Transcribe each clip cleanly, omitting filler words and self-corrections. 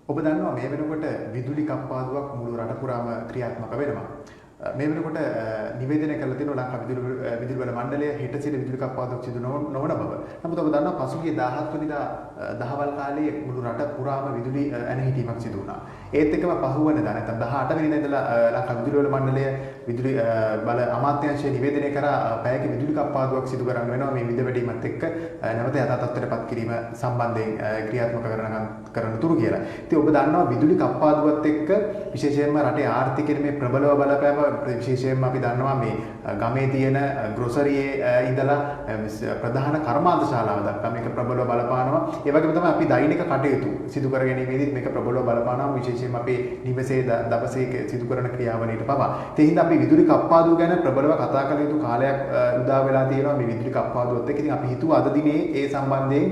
ඔබ දන්නවා මේ වෙනකොට විදුලි කප්පාදුවක් මුළු රට පුරාම ක්‍රියාත්මක වෙනවා. මේ වෙනකොට නිවේදනය කරලා තියෙනවා ලංකා විදුලි බල මණ්ඩලය හෙට සිට විදුලි කප්පාදුවක් සිදු නොවන බව. නමුත් ඔබ දන්නවා පසුගිය 17 වෙනිදා දහවල් කාලයේ මුළු රට පුරාම විදුලි ඇනහිටීමක් සිදු වුණා. ඒත් එක්කම පහුවෙනිදා නැත්නම් 18 වෙනිදා ඉඳලා ලංකා විදුලි බල මණ්ඩලය විදුලි බල අමාත්‍යාංශය නිවේදනය කරා පැයක විදුලි කප්පාදුවක් සිදු කරන්න වෙනවා මේ විදුලි වැටීමත් එක්ක නැවත යථා තත්ත්වයටපත් කිරීම සම්බන්ධයෙන් ක්‍රියාත්මක කරන තුරු කියලා. ඉතින් ඔබ දන්නවා විදුලි කප්පාදුවත් එක්ක විශේෂයෙන්ම රටේ ආර්ථිකයේ මේ ප්‍රබලව බලපෑම විශේෂයෙන්ම අපි දන්නවා මේ ගමේ තියෙන ග්‍රොසරියේ ඉඳලා ප්‍රධාන කර්මාන්ත ශාලාව දක්වා මේක ප්‍රබලව බලපානවා. ඒ වගේම තමයි අපි දෛනික කටයුතු සිදු කර ගැනීමේදීත් මේක ප්‍රබලව බලපානවා විශේෂයෙන්ම අපේ නිවසේ දවසේ සිදු කරන ක්‍රියාවලියට පවා. ඒ හින්දා අපි විදුලි කප්පාදුව ගැන ප්‍රබලව කතා කළ යුතු කාලයක් උදා වෙලා තියෙනවා මේ විදුලි කප්පාදුවත් එක්ක. ඉතින් අපි හිතුවා අද දිනේ ඒ සම්බන්ධයෙන්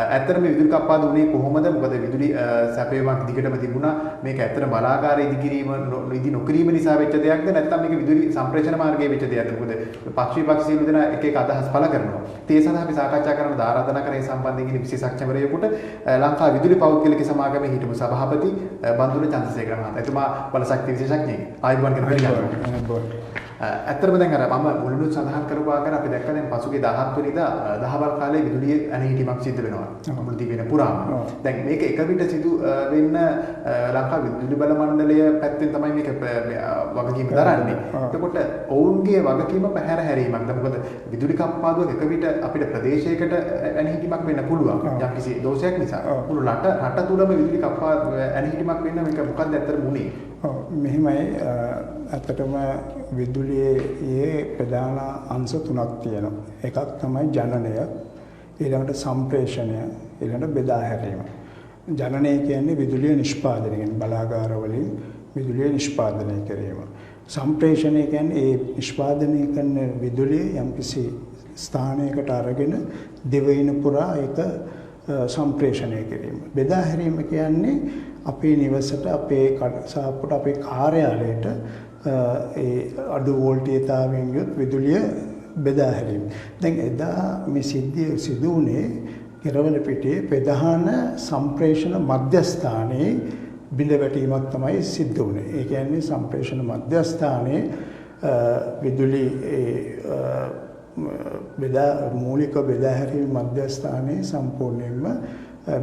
ඇත්තටම මේ විදුලි කප්පාදුව උනේ කොහොමද? මොකද විදුලි සැපයීමක් දිගටම තිබුණා. මේක ඇත්තට බලාගාර ඉදි නොකිරීම නිසා වෙච්ච දෙයක්ද නැත්නම් මේක විදුලි සම්ප්‍රේෂණ මාර්ගයේ වෙච්ච දෙයක්ද? මොකද පක්ෂ විපක්ෂ සියලු දෙනා එක එක අදහස් පළ කරනවා. ඒ සඳහා අපි සාකච්ඡා කරන ආරාධනා කරේ සම්බන්ධයෙන් ඉන්න විශේෂඥවරයෙකුට ලංකා විදුලි පෞද්ගලික සමාගමේ හිටපු සභාපති බන්දුල චන්ද්‍රසේකර මහතා. එතුමා බලශක්ති විශේෂඥයෙක්. ආයුබෝවන් කියන පිළිගන්නවා. ඇත්තටම දැන් අර මම මුලින්ම සඳහන් කරපු ආකාරයට අපි දැක්ක දැන් පසුගිය 17 වෙනිදා දහවල් කාලේ විදුලිය ඇනහිටීමක් සිද්ධ වෙනවා. මුළු දිවෙන පුරාම. දැන් මේක එක විට සිදු වෙන්න ලංකා විදුලි බල මණ්ඩලය පැත්තෙන් තමයි මේක වගකීම දරන්නේ. එතකොට ඔවුන්ගේ වගකීම පැහැර හැරීමක්ද? මොකද විදුලි කප්පාදුවක් එක විට අපිට ප්‍රදේශයකට ඇනහිටීමක් වෙන්න පුළුවන්. යම්කිසි දෝෂයක් නිසා. මුළු රට තුලම විදුලි කප්පාදුවක් ඇනහිටීමක් වෙන්න මේක මොකක්ද ඇත්තටම උනේ? මෙහිමයි ඇත්තටම විදුලියේ ප්‍රධාන අංශ තුනක් තියෙනවා. එකක් තමයි ජනනය, ඊළඟට සම්ප්‍රේෂණය, ඊළඟට බෙදා හැරීම. ජනනය කියන්නේ විදුලිය නිෂ්පාදනය කියන්නේ බලාගාර වලින් විදුලිය නිෂ්පාදනය කිරීම. සම්ප්‍රේෂණය කියන්නේ ඒ නිෂ්පාදනය කරන විදුලිය යම්කිසි ස්ථානයකට අරගෙන දිවයින පුරා ඒක සම්ප්‍රේෂණය කිරීම. බෙදා හැරීම කියන්නේ අපේ නිවසට, අපේ සාප්පුවට, අපේ කාර්යාලයට ඒ අඩු වෝල්ටේජතාවයෙන් යුත් විදුලිය බෙදා හැරීම. දැන් එදා මේ සිද්ධිය සිදු වුණේ කෙරවල පිටේ ප්‍රධාන සම්ප්‍රේෂණ මධ්‍යස්ථානයේ බිඳ වැටීමක් තමයි සිද්ධ වුණේ. ඒ කියන්නේ සම්ප්‍රේෂණ මධ්‍යස්ථානයේ විදුලි මූලික බෙදා හැරීම මධ්‍යස්ථානයේ සම්පූර්ණයෙන්ම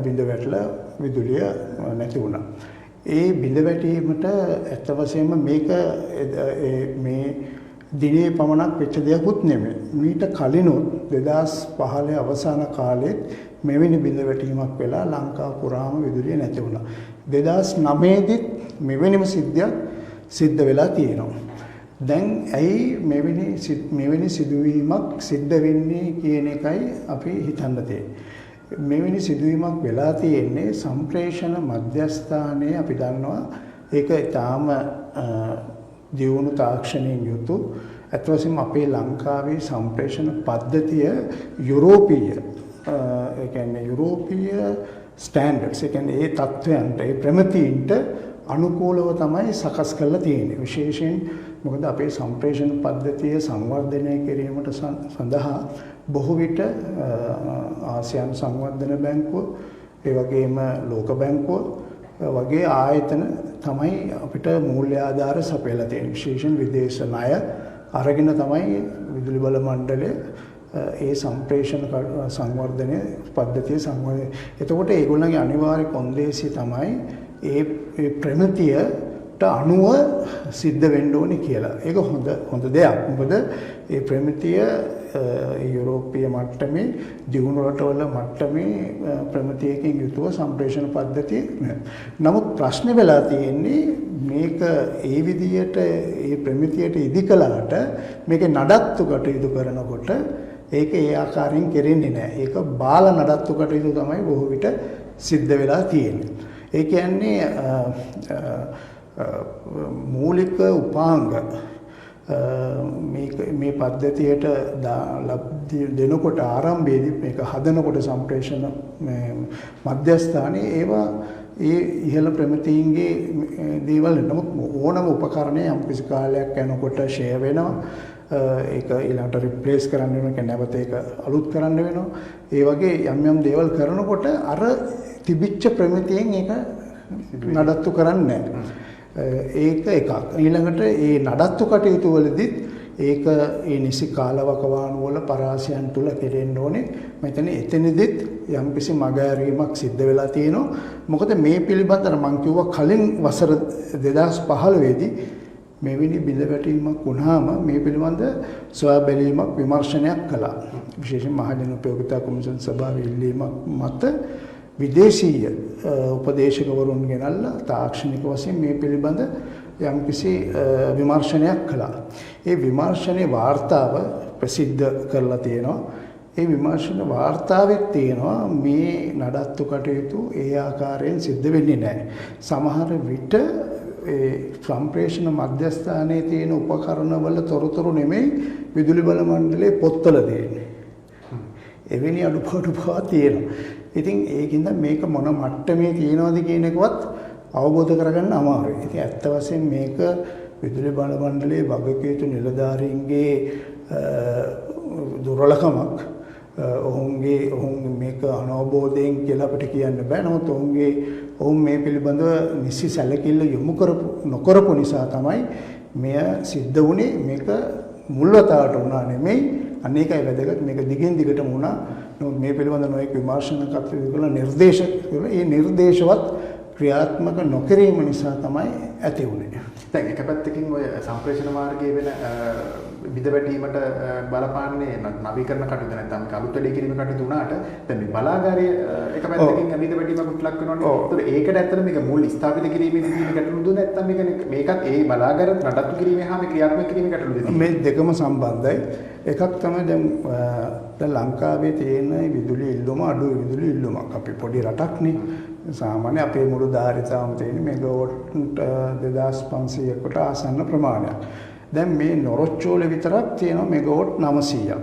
බිඳ වැටලා විදුලිය නැති වුණා. ඒ බිඳ වැටීමට ඇත්ත වශයෙන්ම මේක මේ දිනේ පමණක් වෙච්ච දෙයක්වත් නෙමෙයි. මීට කලිනුත් 2015 අවසාන කාලෙත් මෙවැනි බිඳ වැටීමක් වෙලා ලංකාව පුරාම විදුලිය නැති වුණා. 2009 දිත් මෙවැනිම සිද්ධියක් සිද්ධ වෙලා තියෙනවා. දැන් ඇයි මෙවැනි සිදුවීමක් සිද්ධ වෙන්නේ කියන එකයි අපි හිතන්න තියෙන්නේ. මෙවැනි සිදුවීමක් වෙලා තියෙන්නේ සම්ප්‍රේෂණ මධ්‍යස්ථානයේ අපි දන්නවා ඒක ඊටාම දියුණු තාක්ෂණයෙන් යුතු අත් වශයෙන්ම අපේ ලංකාවේ සම්ප්‍රේෂණ පද්ධතිය යුරෝපීය ඒ කියන්නේ යුරෝපීය ස්ටෑන්ඩඩ්ස් ඒ කියන්නේ ඒ තත්ත්වයන්ට ඒ ප්‍රමිතීන්ට අනුකූලව තමයි සකස් කරලා තියෙන්නේ. විශේෂයෙන් මොකද අපේ සම්ප්‍රේෂණ පද්ධතිය සංවර්ධනය කිරීමට සඳහා බොහෝ විට ආසියානු සංවර්ධන බැංකුව, ඒ වගේම ලෝක බැංකුව වගේ ආයතන තමයි අපිට මූල්‍ය ආධාර සපයලා තියෙන්නේ. විශේෂයෙන් විදේශ ණය අරගෙන තමයි විදුලි බල මණ්ඩලය ඒ සම්ප්‍රේෂණ සංවර්ධනය පද්ධතිය සංවර්ධනය. එතකොට ඒගොල්ලන්ගේ අනිවාර්ය කොන්දේසිය තමයි ඒ ප්‍රමිතියට අනුව සිද්ධ වෙන්න ඕනේ කියලා. ඒක හොඳ දෙයක්. මොකද ඒ ප්‍රමිතිය යුරෝපීය මට්ටමේ දියුණු රටවල මට්ටමේ ප්‍රමිතියකින් යුතුව සම්ප්‍රේෂණ පද්ධතිය. නමුත් ප්‍රශ්නේ වෙලා තියෙන්නේ මේක ඒ විදියට ඒ ප්‍රමිතියට ඉදි කළාට මේක නඩත්තු කටයුතු කරනකොට ඒක ඒ ආකාරයෙන් කෙරෙන්නේ නැහැ. ඒක බාල නඩත්තු කටයුතු තමයි බොහෝ විට සිද්ධ වෙලා තියෙන්නේ. ඒ කියන්නේ මූලික උපාංග මේ පද්ධතියට දෙනකොට ආරම්භයේදී මේක හදනකොට සම්ප්‍රේෂණ මධ්‍යස්ථානයේ ඒවා ඒ ඉහළ ප්‍රමිතීන්ගේ දේවල් නමුත් ඕනම උපකරණයක් යම් කිසි කාලයක් යනකොට ෂෙයා වෙනවා. ඒක ඊළඟට රිප්ලේස් කරන්න වෙනවා, නැවත ඒක අලුත් කරන්න වෙනවා. ඒ වගේ යම් යම් දේවල් කරනකොට අර තිබිච්ච ප්‍රමිතියෙන් ඒක නඩත්තු කරන්නේ නැහැ. ඒක එකක්. ඊළඟට ඒ නඩත්තු කටයුතු වලදීත් ඒක ඒ නිසි කාලවකවානු වල පරාසයන් තුල කෙරෙන්න ඕනේ. මෙතන එතනදිත් යම්කිසි මගහැරීමක් සිද්ධ වෙලා තියෙනවා. මොකද මේ පිළිබඳව මම කිව්වා කලින් වසර 2015 දී මෙවැනි බිඳවැටීමක් වුණාම මේ පිළිබඳ සොයා බැලීමක් විමර්ශනයක් කළා. විශේෂයෙන් මහජන උපයෝගිතා කොමිෂන් සභාවේ ඉල්ලීමක් මත විදේශීය උපදේශකවරුන් ගෙනල්ලා තාක්ෂණික වශයෙන් මේ පිළිබඳ යම්කිසි විමර්ශනයක් කළා. ඒ විමර්ශනයේ වාර්තාව ප්‍රසිද්ධ කරලා තියෙනවා. ඒ විමර්ශන වාර්තාවේ තියෙනවා මේ නඩත්තු කටයුතු ඒ ආකාරයෙන් සිද්ධ වෙන්නේ නැහැ. සමහර විට ඒ සම්ප්‍රේෂණ මධ්‍යස්ථානයේ තියෙන උපකරණ වල තොරතුරු නෙමෙයි විදුලි බල මණ්ඩලයේ පොත්වල තියෙන්නේ. එවැනි අඩුපාඩු පවා තියෙනවා. ඉතින් ඒකින්ද මේක මොන මට්ටමේ තියෙනවද කියන එකවත් අවබෝධ කරගන්න අමාරුයි. ඉතින් ඇත්ත වශයෙන් මේක විදුලි බල මණ්ඩලයේ වගකීතු නිලධාරීන්ගේ දුර්වලකමක්. ඔවුන් මේක අනවබෝධයෙන් කියලා අපිට කියන්න බෑ. නමුත් ඔවුන් මේ පිළිබඳව නිසි සැලකිල්ල යොමු නොකරපු නිසා තමයි මෙය සිද්ධ වුණේ. මේක මුල්වතාවට වුණා නෙමෙයි. අනේකයි වැදගත්. මේක දිගින් දිගටම වුණා. නමුත් මේ පිළිබඳව නොයෙක් විමර්ශන කටයුතු කළ නිර්දේශ ඒ නිර්දේශවත් ක්‍රියාත්මක නොකිරීම නිසා තමයි ඇති වුණේ. දැන් එක පැත්තකින් ඔය සම්ප්‍රේෂණ මාර්ගයේ වෙන බිඳවැටීමට බලපාන්නේ නවීකරණ කටයුතු නැත්නම් අලුත් වැඩි කිරීම කටයුතු වුණාට දැන් මේ බලාගාරය එක පැත්තකින් බිඳවැටීමකට ලක් වෙනවනේ. ඒතකොට ඒකට ඇත්තට මේක මුල් ස්ථාපිත කිරීමේ විදිහට ගැටලුද නැත්නම් මේකත් ඒ බලාගාර නඩත්තු කිරීමේ හා මේ ක්‍රියාත්මක කිරීමේ ගැටලුද? මේ දෙකම සම්බන්ධයි. එකක් තමයි දැන් ලංකාවේ තියෙන විදුලි ඉල්ලුම අඩුයි විදුලි ඉල්ලුමක්. අපි පොඩි රටක්නේ. සාමාන්‍ය අපේ මුළු ධාරිතාවම තියෙන මෙගාවොට් 2500කට ආසන්න ප්‍රමාණයක්. දැන් මේ නොරොච්චෝලේ විතරක් තියෙනවා මෙගාවොට් 900ක්.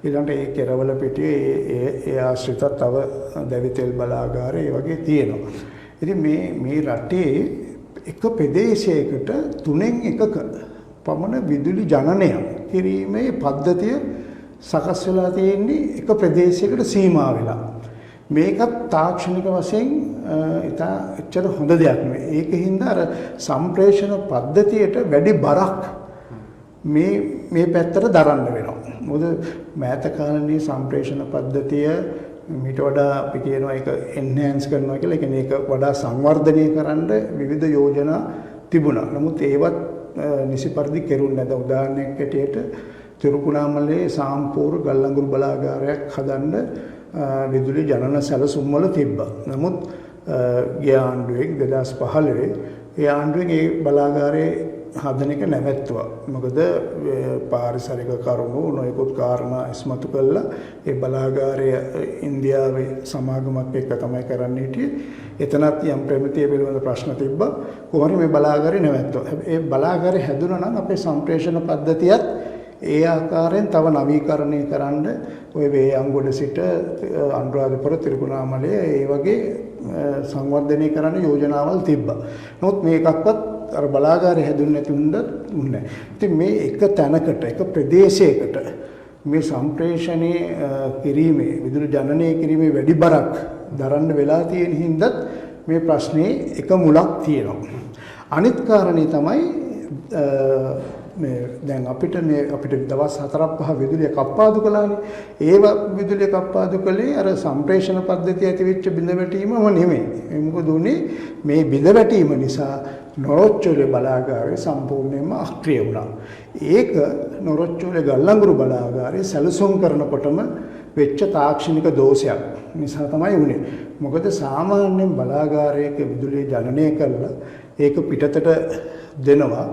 ඊළඟට ඒ කෙරවල පිටියේ ඒ ආශ්‍රිත තව දැවිතෙල් බලාගාර ඒ වගේ තියෙනවා. ඉතින් මේ රටේ එක ප්‍රදේශයකට 3න් 1ක පමණ විදුලි ජනනය කිරීමේ පද්ධතිය සකස් වෙලා තියෙන්නේ එක ප්‍රදේශයකට සීමා වෙලා. මේකත් තාක්ෂණික වශයෙන් ඉතා එච්චර හොඳ දෙයක් නෙවෙයි. ඒකින්ද අර සම්ප්‍රේෂණ පද්ධතියට වැඩි බරක් මේ පැත්තට දරන්න වෙනවා. මොකද මෑත කාලේ සම්ප්‍රේෂණ පද්ධතිය මීට වඩා අපි කියනවා ඒක එන්හෑන්ස් කරනවා කියලා. ඒ කියන්නේ ඒක වඩා සංවර්ධනය කරන්න විවිධ යෝජනා තිබුණා. නමුත් ඒවත් නිසි පරිදි කෙරුන්නේ නැත. උදාහරණයක් ඇටියට තිරුකුණාමලේ සාම්පූර් ගල්ලංගුරු බලාගාරයක් හදන්න විදුලි ජනන සැලසුම් වල තිබ්බා. නමුත් ගිය ආණ්ඩුවෙන් 2015 ඒ ආණ්ඩුවෙන් ඒ බලාගාරයේ හදන එක නැවැත්තුවා. මොකද පාරිසරික කරුණු නොයෙකුත් කාරණා ඉස්මතු කළා. ඒ බලාගාරය ඉන්දියාවේ සමාගමක් එක්ක තමයි කරන්න හිටියේ. එතනත් යම් ප්‍රමිතිය පිළිබඳ ප්‍රශ්න තිබ්බා. කොහොමද මේ බලාගාරය නැවැත්තුවා. ඒ බලාගාරය හැදුණා නම් අපේ සම්ප්‍රේෂණ පද්ධතියත් ඒ ආකාරයෙන් තව නවීකරණය කරන්න ඔය වේයන්ගොඩ සිට අනුරාධපුර තිරුකුණාමලය ඒ වගේ සංවර්ධනය කරන්න යෝජනාවල් තිබ්බා. නමුත් මේකක්වත් අර බලාගාරය හැදුන්නේ නැති වුණා. ඉතින් මේ එක තැනකට එක ප්‍රදේශයකට මේ සම්ප්‍රේෂණයේ කිරීමේ විදුලි ජනනය කිරීමේ වැඩි බරක් දරන්න වෙලා තියෙන හින්දා මේ ප්‍රශ්නේ එක මුලක් තියෙනවා. අනිත් කාරණේ තමයි දැන් අපිට දවස් 4-5 විදුලිය කප්පාදු කළානේ. ඒව විදුලිය කප්පාදු කළේ අර සම්ප්‍රේෂණ පද්ධතිය ඇති වෙච්ච බිඳවැටීමම නෙමෙයි. මොකද උනේ මේ බිඳවැටීම නිසා නොරොච්චෝලේ බලාගාරය සම්පූර්ණයෙන්ම අක්‍රිය වුණා. ඒක නොරොච්චෝලේ ගල්ලංගුරු බලාගාරය සැලසුම් කරනකොටම වෙච්ච තාක්ෂණික දෝෂයක් නිසා තමයි උනේ. මොකද සාමාන්‍යයෙන් බලාගාරයක විදුලිය ජනනය කරලා ඒක පිටතට දෙනවා.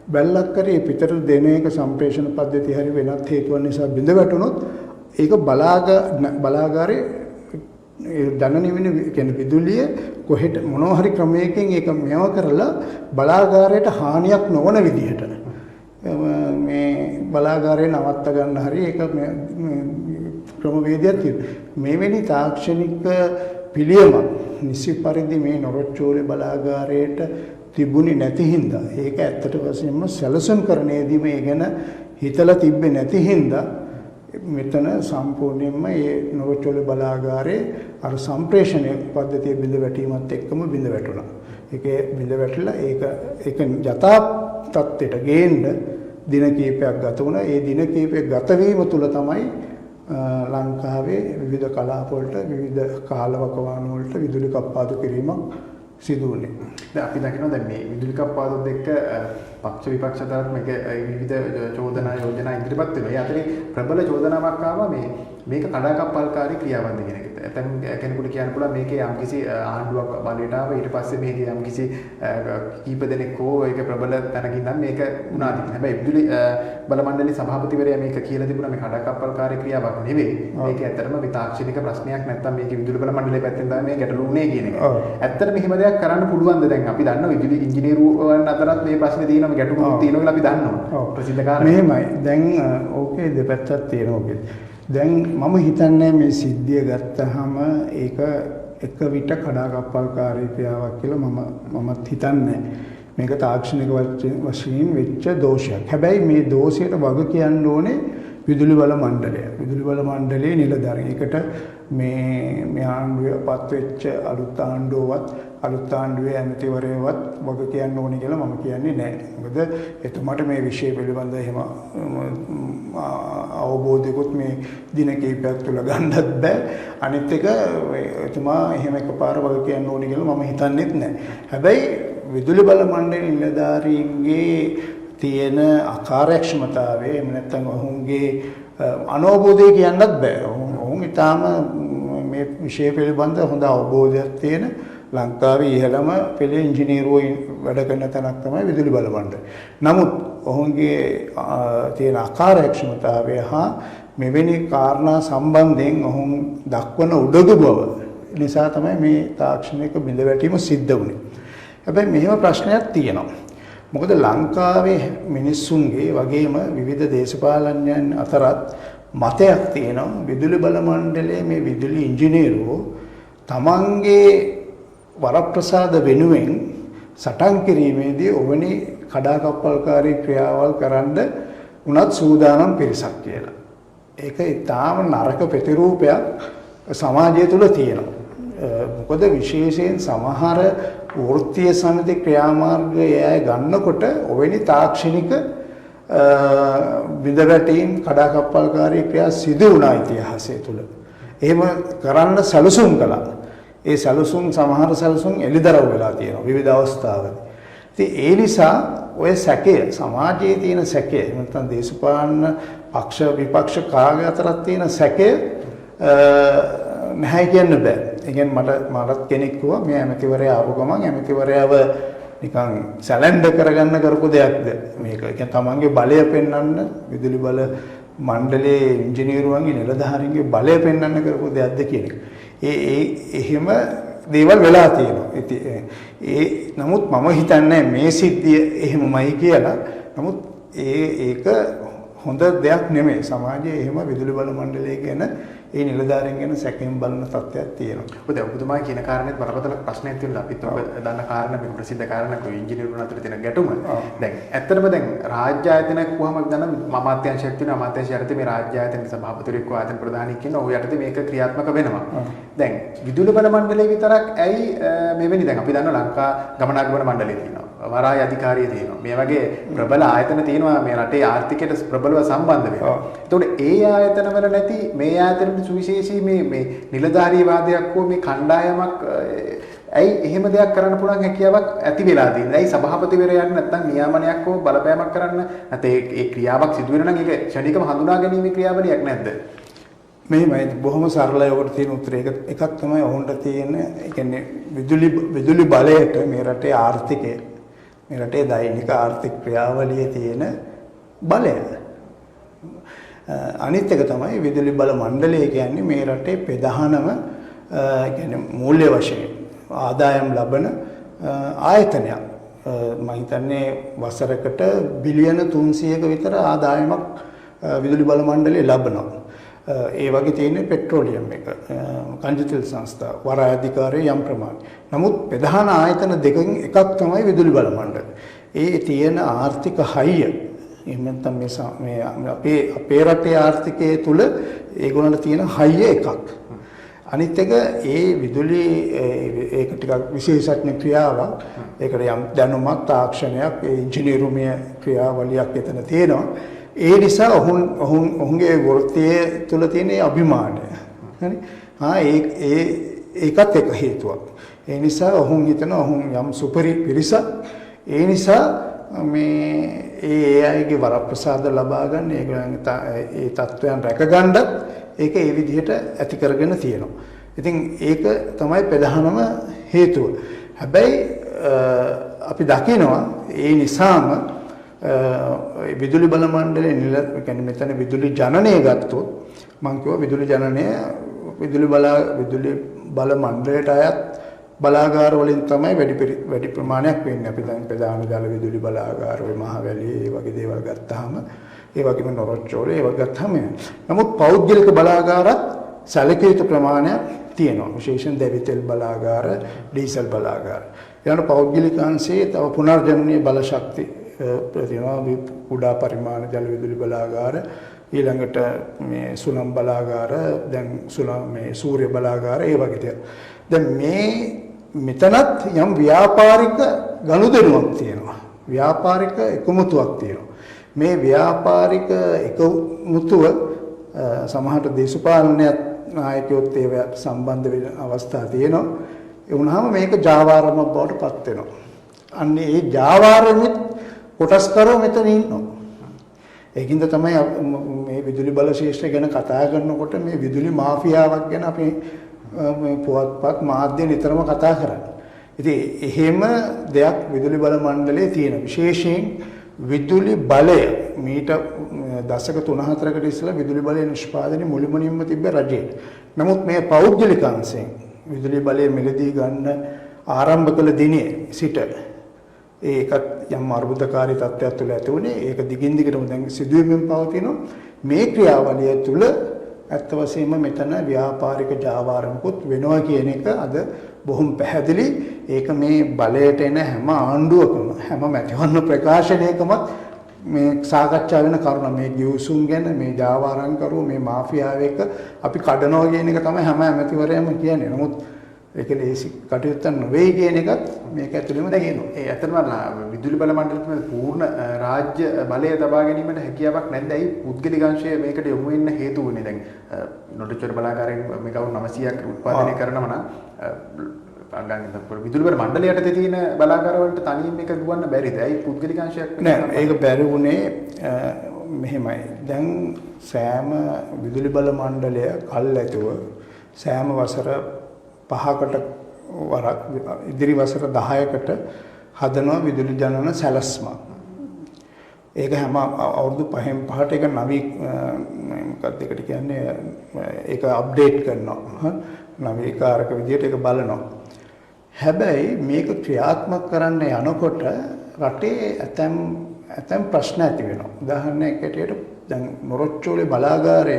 බැලලක් කරේ පිටට දෙන එක සම්ප්‍රේෂණ පද්ධතිය හරි වෙනත් හේතුවක් නිසා බිඳ වැටුනොත් ඒක බලාගාරේ ජනනය වෙන කියන්නේ විදුලිය කොහෙට මොනවා හරි ක්‍රමයකින් ඒක මෙව කරලා බලාගාරයට හානියක් නොවන විදිහට මේ බලාගාරය නවත්ත ගන්න හරි ඒක ක්‍රමවේදයක් තියෙනවා. මෙවැනි තාක්ෂණික පිළියමක් නිසි පරිදි මේ නොරොච්චෝලේ බලාගාරයට තිබුණේ නැති හින්දා ඒක ඇත්තට වශයෙන්ම සැලසුම් කරන්නේදී මේ ගැන හිතලා තිබ්බේ නැති හින්දා මෙතන සම්පූර්ණයෙන්ම මේ නොවචොල බලාගාරේ අර සම්ප්‍රේෂණය පද්ධතිය බිඳ වැටීමත් එක්කම බිඳ වැටුණා. ඒකේ බිඳ වැටලා ඒක යථා තත්ත්වයට ගේන්න දින කිහිපයක් ගත වුණා. ඒ දින කිහිපයක් ගත වීම තුළ තමයි ලංකාවේ විවිධ කලාප වලට විවිධ කාලවකවානු වලට විදුලි කප්පාදු කිරීමක් සිදු වුණේ. දැන් අපි දකිනවා දැන් මේ විදුලි කප්පාදුත් එක්ක පක්ෂ විපක්ෂ අතරත් විවිධ චෝදනා යෝජනා ඉදිරිපත් වෙනවා. ඒ අතරේ ප්‍රබල චෝදනාවක් ආවා මේක කඩාකප්පල්කාරී ක්‍රියාවක්ද කියන එක. ඇතැම් කෙනෙකුට කියන්න පුළුවන් මේකේ යම්කිසි ආණ්ඩුවක් බලයට ආව ඊට පස්සේ මේකේ යම්කිසි කීප දෙනෙක් හෝ ඒක ප්‍රබල තැනකින් ඉඳන් මේක වුණා දින. හැබැයි විදුලි බල මණ්ඩලයේ සභාපතිවරයා මේක කියලා තිබුණා මේ කඩාකප්පල්කාරී ක්‍රියාවක් නෙවෙයි. මේක ඇත්තටම විතාක්ෂණික ප්‍රශ්නයක් නැත්තම් මේකේ විදුලි බල මණ්ඩලයේ පැත්තෙන් තමයි මේ ගැටලු උනේ කියන එක. ඇත්තටම මෙහෙම දෙයක් කරන්න පුළුවන්ද? දැන් අපි දන්නවා විදුලි ඉංජිනේරුවන් අතරත් මේ ප්‍රශ්නේ තියෙනවා ගැටුමක් තියෙනවා කියලා අපි දන්නවා. ප්‍රසිද්ධ කාරණා. මෙහෙමයි. දැන් ඕකේ දෙපැත්තක් තියෙනවා. දැන් මම හිතන්නේ මේ සිද්ධිය ගත්තාම ඒක එක විට කඩාකප්පල්කාරී ක්‍රියාවක් කියලා මමත් හිතන්නේ. මේක තාක්ෂණික වශයෙන් වෙච්ච දෝෂයක්. හැබැයි මේ දෝෂයට වග කියන්න ඕනේ විදුලි බල මණ්ඩලය. විදුලි බල මණ්ඩලයේ නිලධාරීන්. ඒකට මේ ආණ්ඩුවේ පත් වෙච්ච අලුත් ආණ්ඩුවේ ඇමතිවරයවත් වග කියන්න ඕනේ කියලා මම කියන්නේ නැහැ. මොකද එතුමාට මේ විෂය පිළිබඳව එහෙම අවබෝධයකුත් මේ දින කිහිපයක් තුළ ගන්නත් බෑ. අනිත් එක එතුමා එහෙම එකපාර වග කියන්න ඕනේ කියලා මම හිතන්නේත් නැහැ. හැබැයි විදුලි බල මණ්ඩලයේ නිලධාරීන්ගේ තියෙන අකාර්යක්ෂමතාවය එහෙම නැත්නම් ඔවුන්ගේ අනවබෝධය කියන්නත් බෑ. ඔවුන් ඊටාම මේ විෂය පිළිබඳව හොඳ අවබෝධයක් තියෙන ලංකාවේ ඉහළම පෙළේ ඉංජිනේරුවෝ වැඩ කරන තැනක් තමයි විදුලි බල මණ්ඩලය. නමුත් ඔවුන්ගේ තියෙන අකාර්යක්ෂමතාවය හා මෙවැනි කාරණා සම්බන්ධයෙන් ඔවුන් දක්වන උඩඟු බව නිසා තමයි මේ තාක්ෂණික බිඳවැටීම සිද්ධ වුණේ. හැබැයි මෙහෙම ප්‍රශ්නයක් තියෙනවා. මොකද ලංකාවේ මිනිස්සුන්ගේ වගේම විවිධ දේශපාලනඥයන් අතරත් මතයක් තියෙනවා විදුලි බල මණ්ඩලයේ මේ විදුලි ඉංජිනේරුවෝ තමන්ගේ වරප්‍රසාද වෙනුවෙන් සටන් කිරීමේදී ඔවැනි කඩාකප්පල්කාරී ක්‍රියාවල් කරන්න උනත් සූදානම් පිරිසක් කියලා. ඒක ඉතාම නරක ප්‍රතිරූපයක් සමාජය තුළ තියෙනවා. මොකද විශේෂයෙන් සමහර වෘත්තීය සමිති ක්‍රියාමාර්ගය ගන්නකොට ඔවැනි තාක්ෂණික බිඳවැටීම් කඩාකප්පල්කාරී ක්‍රියා සිදු වුණා ඉතිහාසය තුළ. එහෙම කරන්න සැලසුම් කළා. ඒ සැලසුම් සමහර සැලසුම් එළිදරව් වෙලා තියෙනවා විවිධ අවස්ථාවල. ඉතින් ඒ නිසා ඔය සැකය සමාජයේ තියෙන සැකය නැත්නම් දේශපාලන පක්ෂ විපක්ෂ කාර්ය අතරත් තියෙන සැකය නැහැ කියන්න බෑ. ඒ කියන්නේ මටත් කෙනෙක් කිව්වා මේ ඇමතිවරයා ආපු ගමන් ඇමතිවරයාව නිකන් සැලෙන්ඩර් කරගන්න කරපු දෙයක්ද මේක. ඒ කියන්නේ තමන්ගේ බලය පෙන්වන්න විදුලි බල මණ්ඩලයේ ඉංජිනේරුවන්ගේ නිලධාරීන්ගේ බලය පෙන්වන්න කරපු දෙයක්ද කියන එක. එහෙම දේවල් වෙලා තියෙනවා. නමුත් මම හිතන්නේ මේ සිද්ධිය එහෙමමයි කියලා. නමුත් ඒක හොඳ දෙයක් නෙමෙයි. සමාජයේ එහෙම විදුලි බල මණ්ඩලය ගැන ඒ නිලධාරීන් ගැන සැකයෙන් බලන තත්ත්වයක් තියෙනවා. ඔය දැන් ඔබතුමා කියන කාරණේත් බරපතල ප්‍රශ්නයක් තියෙනවා. අපිත් ඔබ දන්න කාරණා මේ ප්‍රසිද්ධ කාරණා කොයි ඉංජිනේරුවන් අතර තියෙන ගැටුම. දැන් ඇත්තටම දැන් රාජ්‍ය ආයතනයක් කොහොම අපි දන්න අමාත්‍යාංශයක් තියෙනවා. අමාත්‍යාංශය යටතේ මේ රාජ්‍ය ආයතනයේ සභාපතිවරයෙක් හෝ ආයතන ප්‍රධානියෙක් ඉන්නවා. ඔය යටතේ මේක ක්‍රියාත්මක වෙනවා. දැන් විදුලි බල මණ්ඩලය විතරක් ඇයි මෙවැනි දැන් අපි දන්නවා ලංකා ගමනාගමන මණ්ඩලය තියෙනවා. වරාය අධිකාරිය තියෙනවා. මේ වගේ ප්‍රබල ආයතන තියෙනවා මේ රටේ ආර්ථිකයට ප්‍රබලව සම්බන්ධ වෙනවා. එතකොට ඒ ආයතනවල නැති මේ ආයතන සුවිශේෂී මේ නිලධාරී වාදයක් හෝ මේ කණ්ඩායමක් ඇයි එහෙම දෙයක් කරන්න පුළුවන් හැකියාවක් ඇති වෙලා තියෙන්නේ? ඇයි සභාපතිවරයාට නැත්නම් නියාමනයක් හෝ බලපෑමක් කරන්න නැත්නම් ඒ ක්‍රියාවක් සිදු වෙන නම් ඒක ක්ෂණිකව හඳුනා ගැනීමේ ක්‍රියාවලියක් නැද්ද? මෙහෙමයි බොහොම සරලයි ඔකට තියෙන උත්තරය. එකක් තමයි ඔවුන්ට තියෙන ඒ කියන්නේ විදුලි බලයට මේ රටේ ආර්ථිකය මේ රටේ දෛනික ආර්ථික ක්‍රියාවලියේ තියෙන බලය. අනිත් එක තමයි විදුලි බල මණ්ඩලය කියන්නේ මේ රටේ ප්‍රධානම කියන්නේ මූල්‍ය වශයෙන් ආදායම් ලබන ආයතනයක්. මම හිතන්නේ වසරකට බිලියන 300ක විතර ආදායමක් විදුලි බල මණ්ඩලය ලබනවා. ඒ වගේ තියෙන පෙට්‍රෝලියම් එක කංජු තෙල් සංස්ථා වරාය අධිකාරිය යම් ප්‍රමාණයක්. නමුත් ප්‍රධාන ආයතන දෙකකින් එකක් තමයි විදුලි බල මණ්ඩලය. ඒ තියෙන ආර්ථික හයිය එහෙම නැත්නම් මේ අපේ රටේ ආර්ථිකයේ තුල ඒගොල්ලන්ට තියෙන හයිය එකක්. අනිත් එක ඒ විදුලි ඒක ටිකක් විශේෂඥ ක්‍රියාවක්. ඒකට යම් දැනුමක් තාක්ෂණයක් ඒ ඉංජිනේරුමය ක්‍රියාවලියක් එතන තියෙනවා. ඒ නිසා ඔහුගේ වෘත්තිය තුල තියෙන අභිමානය. හරි. ඒකත් එක හේතුවක්. ඒ නිසා ඔහුන් හිතන ඔහුන් යම් සුපරි පිරිසක්. ඒ නිසා ඒ අයගේ වරප්‍රසාද ලබා ගන්න ඒ තත්වයන් රැකගන්නත් ඒක ඒ විදිහට ඇති කරගෙන තියෙනවා. ඉතින් ඒක තමයි ප්‍රධානම හේතුව. හැබැයි අපි දකිනවා ඒ නිසාම විදුලි බල මණ්ඩලයේ කියන්නේ මෙතන විදුලි ජනනය ගත්තොත් මම කිව්වා විදුලි ජනනය විදුලි බල මණ්ඩලයට අයත් බලාගාර වලින් තමයි වැඩි ප්‍රමාණයක් වෙන්නේ. අපි දැන් ප්‍රධාන ජල විදුලි බලාගාර ඔය මහවැලි ඒ වගේ දේවල් ගත්තාම ඒ වගේම නොරොච්චෝල ඒ වගේ ගත්තාම නමුත් පෞද්ගලික බලාගාරත් සැලකිය යුතු ප්‍රමාණයක් තියෙනවා. විශේෂයෙන් දැවිතෙල් බලාගාර, ඩීසල් බලාගාර. ඊළඟ පෞද්ගලික අංශයේ තව පුනර්ජනනීය බල ශක්ති ප්‍රතිනවා කුඩා පරිමාණ ජල විදුලි බලාගාර ඊළඟට මේ සුළං බලාගාර දැන් සූර්ය බලාගාර ඒ වගේ දේවල්. දැන් මෙතනත් යම් ව්‍යාපාරික ගනුදෙනුවක් තියෙනවා. ව්‍යාපාරික එකමුතුවක් තියෙනවා. මේ ව්‍යාපාරික එකමුතුව සමහර දේශපාලන නායකයෝත් ඒවට සම්බන්ධ වෙන අවස්ථා තියෙනවා. ඒ වුණාම මේක ජාවාරමක් බවට පත් වෙනවා. අන්නේ ඒ ජාවාරෙත් කොටස්කරව මෙතන ඉන්නවා. ඒකින්ද තමයි මේ විදුලි බල ශේෂ්ත්‍රය ගැන කතා කරනකොට මේ විදුලි මාෆියාවක් ගැන අපි පුවත්පත් මාධ්‍ය නිතරම කතා කරන්නේ. ඉතින් එහෙම දෙයක් විදුලි බල මණ්ඩලයේ තියෙන විශේෂයෙන් විදුලි බලය මීට දශක 3-4කට ඉස්සෙල්ලා විදුලි බලය නිෂ්පාදනය මුළුමනින්ම තිබ්බ රජයේ. නමුත් මේ පෞද්ගලික අංශයෙන් විදුලි බලය මිලදී ගන්න ආරම්භ කළ දිනේ සිට ඒකත් යම් අර්බුදකාරී තත්ත්වයක් තුළ ඇති වුණේ. ඒක දිගින් දිගටම දැන් සිදුවෙමින් පවතිනවා. මේ ක්‍රියාවලිය තුළ ඇත්ත වශයෙන්ම මෙතන ව්‍යාපාරික ජාවාරමකුත් වෙනවා කියන එක අද බොහොම පැහැදිලි. ඒක මේ බලයට එන හැම ආණ්ඩුවකම හැම මැතිවරණ ප්‍රකාශනයකම මේ සාකච්ඡා වෙන කරුණ මේ ගිවිසුම් ගැන මේ ජාවාරම්කරුවෝ මේ මාෆියාව එක්ක අපි කඩනවා කියන එක තමයි හැම ඇමතිවරයම කියන්නේ. නමුත් ඒක ලේසි කටයුත්තක් නෙවෙයි කියන එකත් මේක ඇතුළේම දැනෙනවා. ඒ ඇත්තටම විදුලි බල මණ්ඩලයේ පූර්ණ රාජ්‍ය බලය තබා ගැනීමට හැකියාවක් නැද්ද? ඇයි පුද්ගලික අංශය මේකට යොමු වෙන්න හේතු වුණේ? දැන් නොටචර බලාගාරයෙන් මෙගවුන් 900ක් උත්පාදනය කරනවා නම් විදුලි බල මණ්ඩලයට තියෙන බලාගාර වලට තනියෙන් මේක දුවන්න බැරිද? ඇයි පුද්ගලික අංශයක් නෑ ඒක බැරි වුණේ මෙහෙමයි. දැන් සෑම විදුලි බල මණ්ඩලය කල්ැතුව සෑම වසර 5කට වරක් ඉදිරි වසර 10කට හදනවා විදුලි ජනන සැලැස්මක්. ඒක හැම අවුරුදු 5ට ඒක මොකක්ද ඒකට කියන්නේ ඒක අප්ඩේට් කරනවා. නවීකාරක විදියට ඒක බලනවා. හැබැයි මේක ක්‍රියාත්මක කරන්න යනකොට රටේ ඇතැම් ප්‍රශ්න ඇති වෙනවා. උදාහරණයක් ඇටියට දැන් මොරොච්චෝලේ බලාගාරය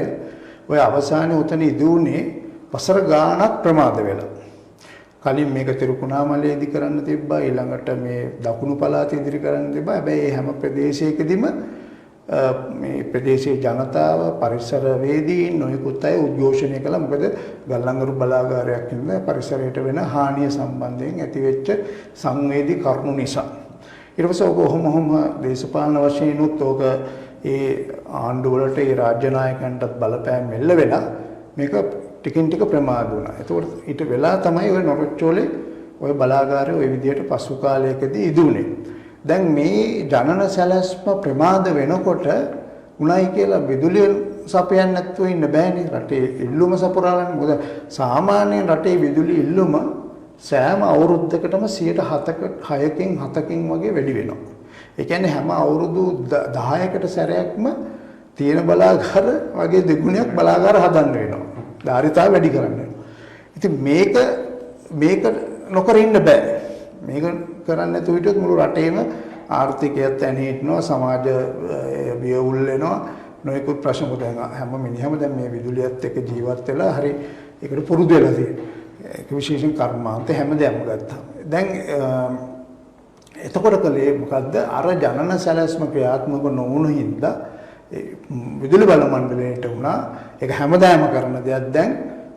ඔය අවසානයේ උතන ඉදුනේ වසර ගාණක් ප්‍රමාද වෙලා. කලින් මේක තිරුකුණාමලේ ඉදි කරන්න තිබ්බා. ඊළඟට මේ දකුණු පළාත ඉදිරි කරන්න තිබ්බා. හැබැයි හැම ප්‍රදේශයකදීම මේ ප්‍රදේශයේ ජනතාව පරිසරවේදීන් නොයෙකුත් අය උද්ඝෝෂණය කළා. මොකද ගල්ලංගරු බලාගාරයක් ඉන්න පරිසරයට වෙන හානිය සම්බන්ධයෙන් ඇතිවෙච්ච සංවේදී කරුණු නිසා. ඊට පස්සේ ඔහොම දේශපාලන වශයෙන් උත් ඕක ඒ ආණ්ඩුවලට ඒ රාජ්‍ය නායකයන්ටත් බලපෑම් මෙල්ල වෙලා මේක ටිකින් ටික ප්‍රමාද වුණා. ඒතකොට ඊට වෙලා තමයි ඔය නොරොච්චෝලේ ඔය බලාගාරය ওই විදියට පසු කාලයකදී ඉදුනේ. දැන් මේ ජනන සැලැස්ම ප්‍රමාද වෙනකොට උණයි කියලා විදුලිය සපයන්න නැතුව ඉන්න බෑනේ. රටේ ඉල්ලුම සපුරාලන්නේ. මොකද සාමාන්‍යයෙන් රටේ විදුලි ඉල්ලුම සෑම අවුරුද්දකටම 6කින් 7කින් වගේ වැඩි වෙනවා. ඒ කියන්නේ හැම අවුරුදු 10කට සැරයක්ම තියෙන බලාගාර වගේ දෙගුණයක් බලාගාර හදන්න වෙනවා. ධාරිතාව වැඩි කරන්න වෙනවා. ඉතින් මේක නොකර ඉන්න බෑ. මේක කරන්නේ නැතුව හිටියොත් මුළු රටේම ආර්ථිකයත් ඇනේ හිටිනවා, සමාජ බියවුල් වෙනවා, නොයෙකුත් ප්‍රශ්න දැන් හැම මිනිහම දැන් මේ විදුලියත් එක්ක ජීවත් වෙලා හරි ඒකට පුරුදු වෙලා තියෙනවා. ඒක විශේෂයෙන් කර්මාන්ත හැමදේම ගත්තා. දැන් එතකොට කලේ මොකද්ද? අර ජනන සැලැස්ම ක්‍රියාත්මක නොවුණු හින්දා විදුලි බල මණ්ඩලයට වුණා ඒක හැමදාම කරන දෙයක් දැන්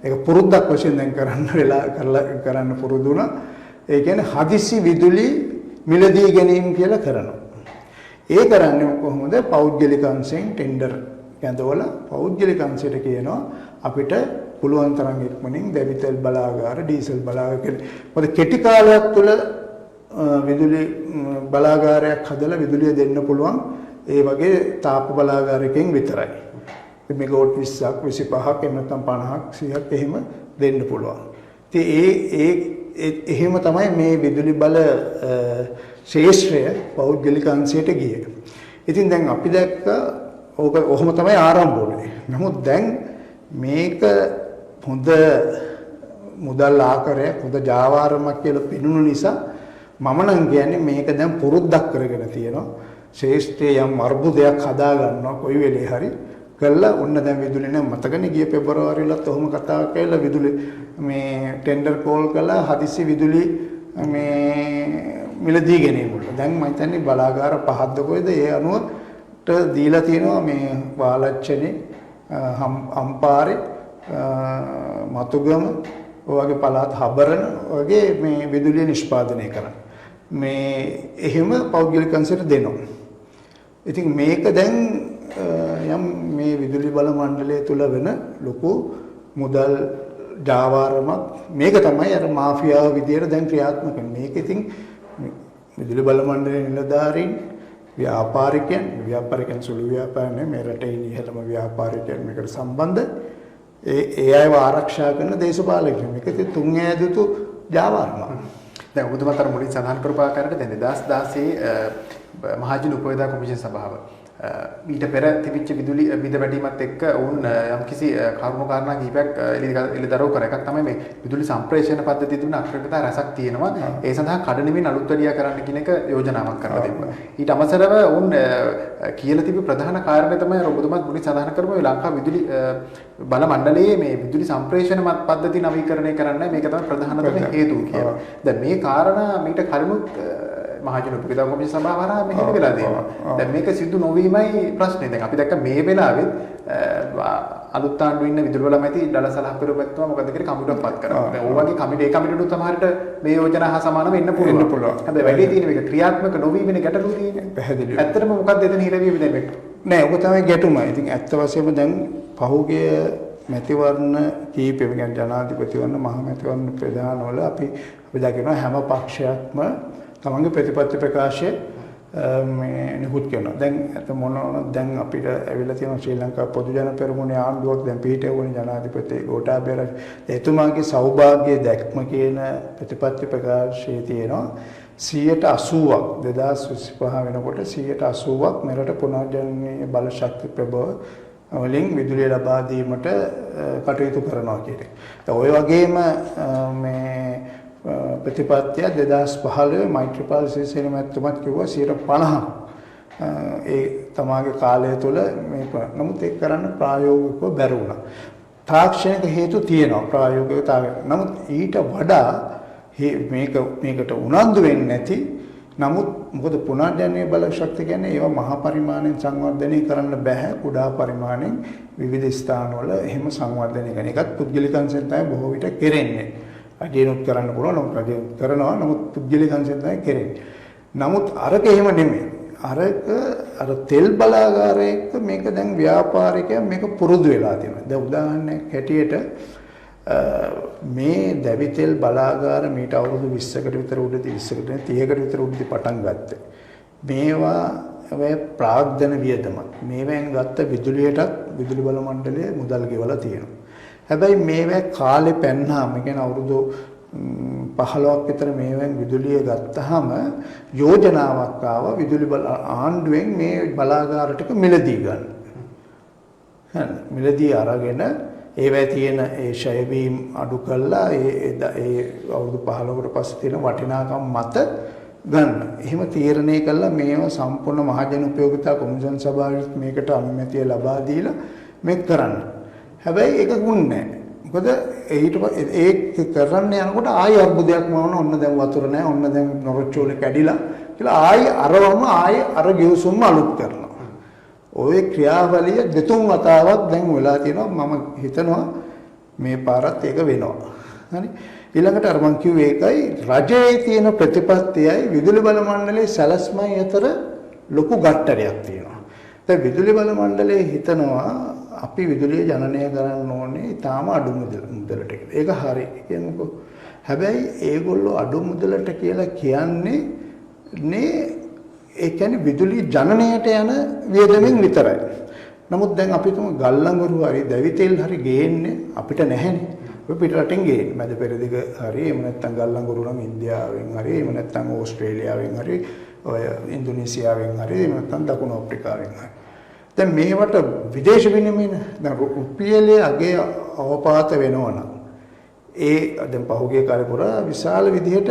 ඒක පුරුද්දක් වශයෙන් දැන් කරන්න පුරුදු වුණා. ඒ කියන්නේ හදිසි විදුලි මිලදී ගැනීම කියලා කරනවා. ඒ කරන්නේ කොහොමද? පෞද්ගලික අංශයෙන් ටෙන්ඩර් කැඳවලා පෞද්ගලික අංශයට කියනවා අපිට පුළුවන් තරම් ඉක්මනින් දැවිතෙල් බලාගාර ඩීසල් බලාගාර කියලා. මොකද කෙටි කාලයක් තුළ විදුලි බලාගාරයක් හදලා විදුලිය දෙන්න පුළුවන් ඒ වගේ තාප බලාගාරයකින් විතරයි. මෙගාවොට් 20ක් 25ක් එහෙම නැත්නම් 50ක් 100ක් එහෙම දෙන්න පුළුවන්. ඉතින් එහෙම තමයි මේ විදුලි බල ශේෂ්ත්‍රය පෞද්ගලික අංශයට ගියේ. ඉතින් දැන් අපි දැක්ක ඔහොම තමයි ආරම්භ වුනේ. නමුත් දැන් මේක හොඳ මුදල් ආකාරයක් හොඳ ජාවාරමක් කියලා පෙනුණු නිසා මම නම් කියන්නේ මේක දැන් පුරුද්දක් කරගෙන තියෙනවා. ශේෂ්ත්‍රයේ යම් අර්බුදයක් හදා ගන්නවා කොයි වෙලේ හරි කළා ඔන්න දැන් විදුලි නෑ මතකනේ ගිය පෙබරවාරියලත් ඔහොම කතාවක් කියලා විදුලි මේ ටෙන්ඩර් කෝල් කළා හදිසි විදුලි මේ මිලදී ගැනීම වල. දැන් මම හිතන්නේ බලාගාර 5ක්ද කොයිද ඒ අනුවට දීලා තියෙනවා මේ වාලච්චනේ අම්පාරේ මතුගම ඔයගේ පළාත් හබරන වගේ මේ විදුලිය නිෂ්පාදනය කරන. මේ එහෙම පෞද්ගලික අංශයට දෙනවා. ඉතින් මේක දැන් යම් මේ විදුලි බල මණ්ඩලය තුල වෙන ලොකු මුදල් ජාවාරමක් මේක තමයි අර මාෆියාව විදියට දැන් ක්‍රියාත්මක වෙන්නේ. මේක ඉතින් විදුලි බල මණ්ඩලයේ නිලධාරීන් ව්‍යාපාරිකයන් සුළු ව්‍යාපාරනේ මේ රටේ ඉහළම ව්‍යාපාරිකයන් මේකට සම්බන්ධ ඒ අයව ආරක්ෂා කරන දේශපාලකයන්. මේක ඉතින් තුන් ඈදුතු ජාවාරමක්. දැන් ඔබතුමාත් අර මුලින් සඳහන් කරපු ආකාරයට දැන් 2016 මහජන උපයෝගිතා කොමිෂන් සභාව ඊට පෙර තිබිච්ච විදුලි බිඳ වැටීමත් එක්ක වුන් යම්කිසි කරුණු කාරණා කිහිපයක් එළිදරව් කර එකක් තමයි මේ විදුලි සම්ප්‍රේෂණ පද්ධතිය තිබුණ අක්‍රමිකතා රැසක් තියෙනවා. ඒ සඳහා කඩනෙමින් අලුත් වැඩියා කරන්න කියන එක යෝජනාවක් කරලා තිබ්බා. ඊට අමතරව වුන් කියලා තිබු ප්‍රධාන කාරණය තමයි ඔබතුමාත් මුලින් සඳහන් කරපු ලංකා විදුලි බල මණ්ඩලයේ මේ විදුලි සම්ප්‍රේෂණ පද්ධති නවීකරණය කරන්න මේක තමයි ප්‍රධානතම හේතුව කියලා. දැන් මේ කාරණා මීට කලිනුත් මහජන උපයෝගිතා කොමිෂන් සභාව හරහා මෙහෙම වෙලා තියෙනවා. දැන් මේක සිදු නොවීමයි ප්‍රශ්නේ. දැන් අපි දැක්ක මේ වෙලාවෙත් අලුත් ආණ්ඩුවේ ඉන්න විදුලි බල මැති දලසලහ පෙරමුණතුමා මොකද කියලා කමිටුවක් පත් කරනවා. දැන් ඔය වගේ කමිටුවට සමහරට මේ යෝජනා හා සමානව වෙන්න පුළුවන්. හැබැයි වැඩි තියෙන මේක ක්‍රියාත්මක නොවීමනේ ගැටලුව තියෙන්නේ. පැහැදිලිව. ඇත්තටම මොකක්ද එතන හිරවීම දැන් මේක? නෑ ඔක තමයි ගැටුම. ඉතින් ඇත්ත වශයෙන්ම දැන් පහුගිය මැතිවරණ කීපෙම කියන්නේ ජනාධිපතිවරණ මහ මැතිවරණ ප්‍රධානවල අපි දකිනවා හැම පක්ෂයක්ම තමන්ගේ ප්‍රතිපත්ති ප්‍රකාශය මේ නිකුත් කරනවා. දැන් අත මොනවද දැන් අපිට ඇවිල්ලා තියෙන ශ්‍රී ලංකා පොදු ජන පෙරමුණේ ආණ්ඩුවක් දැන් පිහිටවුණේ ජනාධිපති ගෝඨාභය රාජපක්ෂ. එතුමාගේ සෞභාග්‍ය දැක්ම කියන ප්‍රතිපත්ති ප්‍රකාශයේ තියෙනවා 80%ක් 2025 වෙනකොට 80%ක් මෙරට පුනර්ජනනීය බල ශක්ති ප්‍රභව වලින් විදුලිය ලබා දීමට කටයුතු කරනවා කියන්නේ. ඔය වගේම මේ ප්‍රතිපත්තිය 2015 මෛත්‍රීපාල සිරිසේන මහත්මයාත් කිව්වා 50% ඒ තමාගේ කාලය තුළ මේ නමුත් ඒක කරන්න ප්‍රායෝගිකව බැරි වුණා. තාක්ෂණික හේතු තියෙනවා ප්‍රායෝගිකතාවය. නමුත් ඊට වඩා මේකට උනන්දු වෙන්නේ නැති නමුත් මොකද පුනර්ජනනීය බල ශක්තිය කියන්නේ ඒවා මහා පරිමාණයෙන් සංවර්ධනය කරන්න බෑ කුඩා පරිමාණයෙන් විවිධ ස්ථානවල එහෙම සංවර්ධනය කරන එකත් පුද්ගලික අංශයෙන් තමයි බොහෝ විට කෙරෙන්නේ. අධ්‍යයනත් කරන්න පුළුවන් නමුත් අධ්‍යයන කරනවා නමුත් පුද්ගලික අංශයෙන් තමයි කෙරෙන්නේ. නමුත් අරක එහෙම නෙමෙයි. අර තෙල් බලාගාරයක මේක දැන් ව්‍යාපාරිකයන් මේක පුරුදු වෙලා තියෙනවා. දැන් උදාහරණයක් හැටියට මේ දැවි තෙල් බලාගාර මීට අවුරුදු 20කට විතර උඩදී 20කට 30කට විතර උඩදී පටන් ගත්තේ. මේවා ඔය ප්‍රාග්ධන වියදම. මේවෙන් ගත්ත විදුලියටත් විදුලි බල මණ්ඩලය මුදල් ගෙවලා තියෙනවා. හැබැයි මේවා කාලේ පැන්නාම කියන්නේ අවුරුදු 15ක් විතර මේවෙන් විදුලිය ගත්තාම යෝජනාවක් ආවා විදුලි බල ආණ්ඩුවෙන් මේ බලාගාර ටික මිලදී ගන්න. හරි මිලදී අරගෙන ඒවැය තියෙන ඒ ෂයවීම් අඩු කළා ඒ අවුරුදු 15කට පස්සේ තියෙන වටිනාකම් මත ගන්න. එහෙම තීරණය කළා මේව සම්පූර්ණ මහජන උපයෝගිතා කොමිෂන් සභාවට මේකට අනුමැතිය ලබා දීලා මේක කරන්න. හැබැයි ඒක ගුණ නැහැ. මොකද ඊට ඒක කරන්න යනකොට ආයෙ අර්බුදයක් වුණා ඔන්න දැන් වතුර නැහැ ඔන්න දැන් නොරොච්චෝල කැඩිලා කියලා ආයෙ අරවම ආයෙ අර ගිවිසුම අලුත් කරනවා. ওই ක්‍රියාවලිය දෙතුන් වතාවක් දැන් වෙලා තියෙනවා මම හිතනවා මේ පාරත් ඒක වෙනවා. හරි ඊළඟට අර මං කිව්වේ ඒකයි රජයේ තියෙන ප්‍රතිපත්තියයි විදුලි බල මණ්ඩලයේ සැලැස්මයි අතර ලොකු ගැටයක් තියෙනවා. දැන් විදුලි බල මණ්ඩලයේ හිතනවා අපි විදුලිය ජනනය කරන්න ඕනේ තාම අඩු මුදලට කියලා. ඒක හරි කියනකො. හැබැයි ඒගොල්ලෝ අඩු මුදලට කියලා කියන්නේ ඒ කියන්නේ විදුලි ජනනයට යන වියදමෙන් විතරයි. නමුත් දැන් අපි තුමු ගල්ලංගුරු හරි දැවිතෙල් හරි ගේන්නේ අපිට නැහැනේ. ඔය පිටරටින් ගේන්නේ. මැද පෙරදිග හරි එහෙම නැත්නම් ගල්ලංගුරු නම් ඉන්දියාවෙන් හරි එහෙම නැත්නම් ඕස්ට්‍රේලියාවෙන් හරි ඔය ඉන්දුනීසියාවෙන් හරි එහෙම නැත්නම් දකුණු අප්‍රිකාවෙන් හරි. දැන් මේවට විදේශ විනිමය දැන් රුපියලේ අගේ අවපාත වෙනවනම් ඒ දැන් පහුගිය කාලේ පුරා විශාල විදිහට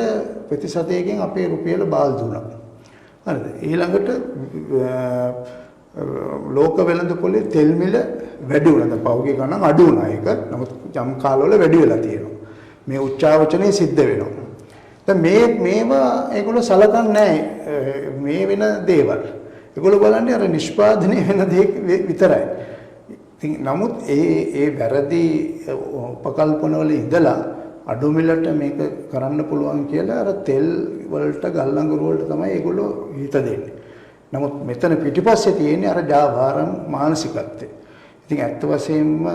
ප්‍රතිශතයකින් අපේ රුපියල බාල් දුණා. හරිද? ඊළඟට ලෝක වෙළඳපොලේ තෙල් මිල වැඩි වුණා. දැන් පහුගිය ගණන් අඩු වුණා ඒක. නමුත් යම් කාලවල වැඩි වෙලා තියෙනවා. මේ උච්චාවචනයේ සිද්ධ වෙනවා. දැන් මේවා ඒගොල්ලෝ සලකන්නේ නැහැ මේ වෙන දේවල්. ඒගොල්ලෝ බලන්නේ අර නිෂ්පාදනය වෙන දේ විතරයි. ඉතින් නමුත් ඒ වැරදි උපකල්පනවල ඉඳලා අඩු මිලට මේක කරන්න පුළුවන් කියලා අර තෙල් වලට ගල්ලංගුරු වලට තමයි ඒගොල්ලෝ හිත දෙන්නේ. නමුත් මෙතන පිටිපස්සේ තියෙන්නේ අර ජාවාරම් මානසිකත්වය. ඉතින් ඇත්ත වශයෙන්ම